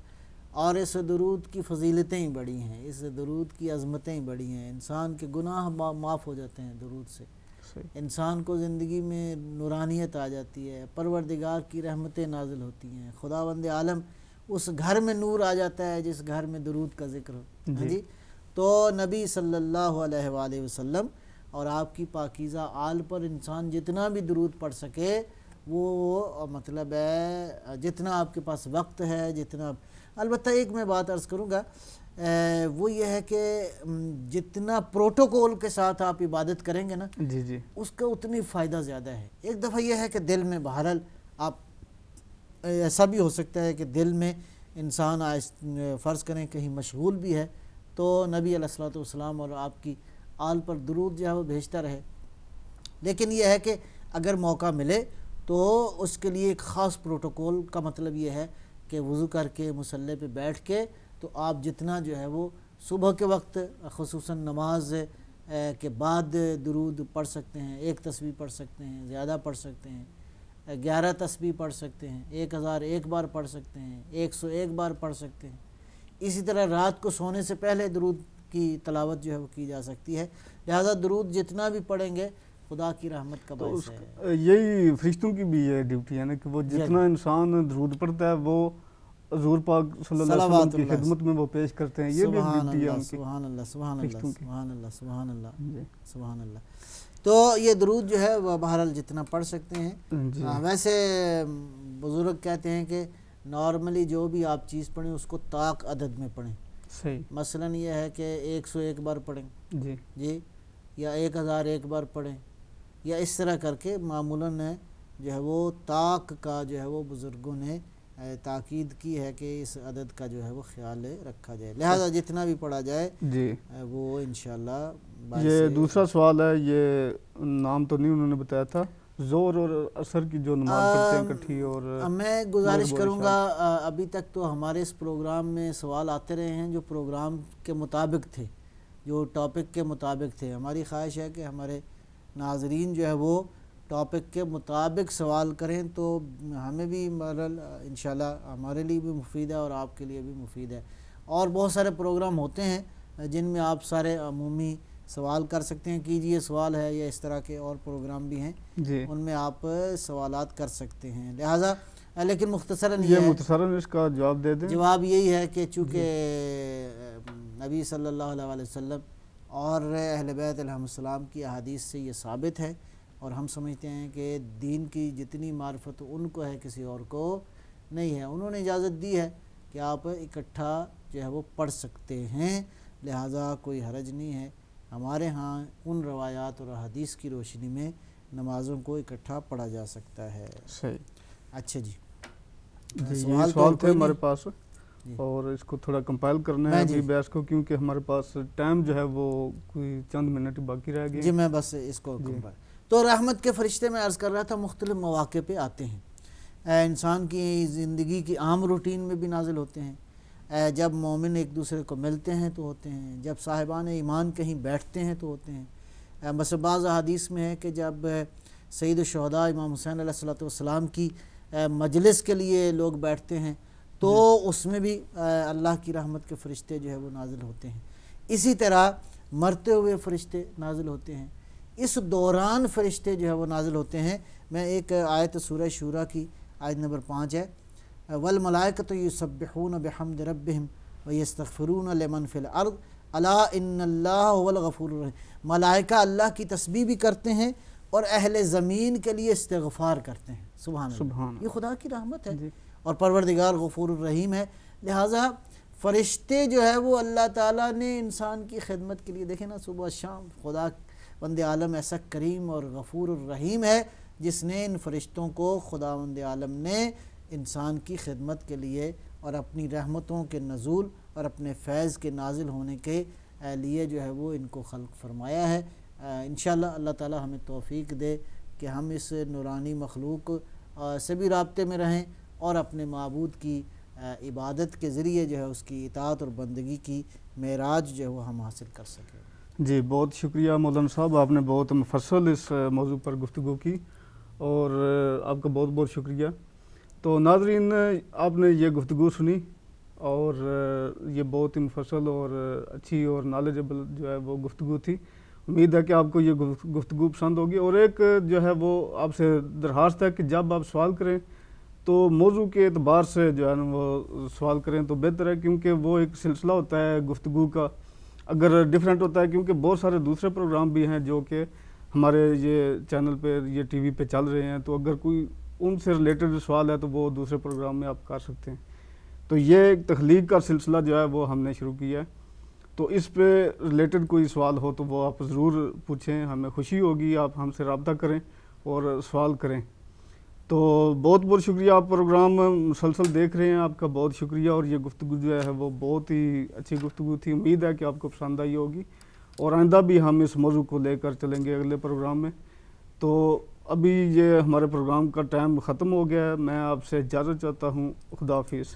اور اس درود کی فضیلتیں ہی بڑی ہیں، اس درود کی عظمتیں ہی بڑی ہیں، انسان کے گناہ معاف ہو جاتے ہیں درود سے، صحیح۔ انسان کو زندگی میں نورانیت آ جاتی ہے، پروردگار کی رحمتیں نازل ہوتی ہیں، خداوند عالم اس گھر میں نور آ جاتا ہے جس گھر میں درود کا ذکر ہو۔ جی تو نبی صلی اللہ علیہ وآلہ وسلم اور آپ کی پاکیزہ آل پر انسان جتنا بھی درود پڑھ سکے، وہ مطلب ہے جتنا آپ کے پاس وقت ہے، جتنا البتہ ایک میں بات عرض کروں گا، وہ یہ ہے کہ جتنا پروٹوکول کے ساتھ آپ عبادت کریں گے نا، جی جی اس کا اتنی فائدہ زیادہ ہے۔ ایک دفعہ یہ ہے کہ دل میں بہرحال آپ ایسا بھی ہو سکتا ہے کہ دل میں انسان فرض کریں کہیں مشغول بھی ہے تو نبی علیہ الصلوۃ والسلام اور آپ کی آل پر درود جو ہے وہ بھیجتا رہے، لیکن یہ ہے کہ اگر موقع ملے تو اس کے لیے ایک خاص پروٹوکول کا مطلب یہ ہے کہ وضو کر کے مصلی پہ بیٹھ کے تو آپ جتنا جو ہے وہ صبح کے وقت خصوصاً نماز کے بعد درود پڑھ سکتے ہیں، 1 تسبیح پڑھ سکتے ہیں، زیادہ پڑھ سکتے ہیں، 11 تسبیح پڑھ سکتے ہیں، 1001 بار پڑھ سکتے ہیں، 101 بار پڑھ سکتے ہیں۔ اسی طرح رات کو سونے سے پہلے درود کی تلاوت جو ہے وہ کی جا سکتی ہے۔ لہذا درود جتنا بھی پڑھیں گے خدا کی رحمت کا باعث ہے۔ یہی فرشتوں کی بھی یہ ڈیوٹی ہے نا کہ وہ جتنا انسان درود پڑھتا ہے وہ حضور پاک صلی اللہ علیہ وسلم کی خدمت میں وہ پیش کرتے ہیں، یہ بھی ڈیوٹی ہے ان کی۔ سبحان اللہ سبحان اللہ سبحان اللہ سبحان اللہ جی سبحان اللہ۔ تو یہ درود جو ہے وہ بہرحال جتنا پڑھ سکتے ہیں۔ جی ویسے بزرگ کہتے ہیں کہ نارملی جو بھی آپ چیز پڑھیں اس کو طاق عدد میں پڑھیں۔ صحیح۔ مثلاً یہ ہے کہ 101 بار پڑھیں جی جی، یا 1001 بار پڑھیں، یا اس طرح کر کے معمولاً جو ہے وہ طاق کا جو ہے وہ بزرگوں نے تاکید کی ہے کہ اس عدد کا جو ہے وہ خیال رکھا جائے، لہذا جتنا بھی پڑھا جائے جی۔ وہ انشاءاللہ یہ دوسرا سوال ہے، یہ نام تو نہیں انہوں نے بتایا تھا، زور اور اثر کی جو نماز پڑھتے ہیں اکٹھی، اور میں گزارش کروں گا ابھی تک تو ہمارے اس پروگرام میں سوال آتے رہے ہیں جو پروگرام کے مطابق تھے، جو ٹاپک کے مطابق تھے۔ ہماری خواہش ہے کہ ہمارے ناظرین جو ہے وہ ٹاپک کے مطابق سوال کریں تو ہمیں بھی انشاءاللہ ہمارے لیے بھی مفید ہے اور آپ کے لیے بھی مفید ہے۔ اور بہت سارے پروگرام ہوتے ہیں جن میں آپ سارے عمومی سوال کر سکتے ہیں، کیجئے سوال ہے، یا اس طرح کے اور پروگرام بھی ہیں جی ان میں آپ سوالات کر سکتے ہیں، لہٰذا لیکن مختصراً یہ مختصراً اس کا جواب دے دیں۔ جواب یہی ہے کہ چونکہ نبی صلی اللہ علیہ وسلم اور اہل بیت علیہم السلام کی احادیث سے یہ ثابت ہے، اور ہم سمجھتے ہیں کہ دین کی جتنی معرفت ان کو ہے کسی اور کو نہیں ہے۔ انہوں نے اجازت دی ہے کہ آپ اکٹھا جو ہے وہ پڑھ سکتے ہیں، لہٰذا کوئی حرج نہیں ہے۔ ہمارے ہاں ان روایات اور احادیث کی روشنی میں نمازوں کو اکٹھا پڑھا جا سکتا ہے۔ صحیح۔ اچھا جی، جی سوال یہ تو سوال اور تھے کوئی ہمارے نہیں؟ پاس جی۔ اور اس کو تھوڑا کمپائل کرنا ہے میں ابھی جی۔ بحث کو، کیونکہ ہمارے پاس ٹائم جو ہے وہ کوئی چند منٹ باقی رہ گئے جی میں بس اس کو جی۔ تو رحمت کے فرشتے میں عرض کر رہا تھا مختلف مواقع پہ آتے ہیں، انسان کی زندگی کی عام روٹین میں بھی نازل ہوتے ہیں، جب مومن ایک دوسرے کو ملتے ہیں تو ہوتے ہیں، جب صاحبان ایمان کہیں بیٹھتے ہیں تو ہوتے ہیں۔ بس بعض احادیث میں ہے کہ جب سید الشہداء امام حسین علیہ السلام کی مجلس کے لیے لوگ بیٹھتے ہیں تو اس میں بھی اللہ کی رحمت کے فرشتے جو ہے وہ نازل ہوتے ہیں۔ اسی طرح مرتے ہوئے فرشتے نازل ہوتے ہیں، اس دوران فرشتے جو ہے وہ نازل ہوتے ہیں۔ میں ایک آیت سورہ شورا کی آیت نمبر 5 ہے، والملائکۃ یسبحون بحمد ربہم ویستغفرون لمن فی الارض الا ان اللہ هو الغفور الرحیم۔ ملائکہ اللہ کی تسبیح بھی کرتے ہیں اور اہل زمین کے لیے استغفار کرتے ہیں۔ سبحان اللہ، یہ خدا کی رحمت ہے اور پروردگار غفور الرحیم ہے۔ لہٰذا فرشتے جو ہے وہ اللہ تعالیٰ نے انسان کی خدمت کے لیے، دیکھیں نا صبح شام خدا بند عالم ایسا کریم اور غفور الرحیم ہے جس نے ان فرشتوں کو خدا بند عالم نے انسان کی خدمت کے لیے اور اپنی رحمتوں کے نزول اور اپنے فیض کے نازل ہونے کے لیے جو ہے وہ ان کو خلق فرمایا ہے۔ انشاءاللہ اللہ تعالیٰ ہمیں توفیق دے کہ ہم اس نورانی مخلوق سے بھی رابطے میں رہیں اور اپنے معبود کی عبادت کے ذریعے جو ہے اس کی اطاعت اور بندگی کی معراج جو ہے وہ ہم حاصل کر سکیں۔ جی بہت شکریہ مولانا صاحب، آپ نے بہت مفصل اس موضوع پر گفتگو کی اور آپ کا بہت بہت شکریہ۔ تو ناظرین آپ نے یہ گفتگو سنی اور یہ بہت ہی مفصل اور اچھی اور نالجبل جو ہے وہ گفتگو تھی۔ امید ہے کہ آپ کو یہ گفتگو پسند ہوگی، اور ایک جو ہے وہ آپ سے درخواست ہے کہ جب آپ سوال کریں تو موضوع کے اعتبار سے جو ہے نا وہ سوال کریں تو بہتر ہے، کیونکہ وہ ایک سلسلہ ہوتا ہے گفتگو کا، اگر ڈیفرنٹ ہوتا ہے، کیونکہ بہت سارے دوسرے پروگرام بھی ہیں جو کہ ہمارے یہ چینل پہ یہ ٹی وی پہ چل رہے ہیں، تو اگر کوئی ان سے ریلیٹڈ سوال ہے تو وہ دوسرے پروگرام میں آپ کر سکتے ہیں۔ تو یہ ایک تخلیق کا سلسلہ جو ہے وہ ہم نے شروع کیا ہے، تو اس پہ ریلیٹڈ کوئی سوال ہو تو وہ آپ ضرور پوچھیں، ہمیں خوشی ہوگی آپ ہم سے رابطہ کریں اور سوال کریں۔ تو بہت بہت شکریہ، آپ پروگرام مسلسل دیکھ رہے ہیں، آپ کا بہت شکریہ، اور یہ گفتگو جو ہے وہ بہت ہی اچھی گفتگو تھی، امید ہے کہ آپ کو پسند آئی ہوگی، اور آئندہ بھی ہم اس موضوع کو لے کر چلیں گے اگلے پروگرام میں۔ تو ابھی یہ ہمارے پروگرام کا ٹائم ختم ہو گیا ہے، میں آپ سے اجازت چاہتا ہوں، خدا حافظ۔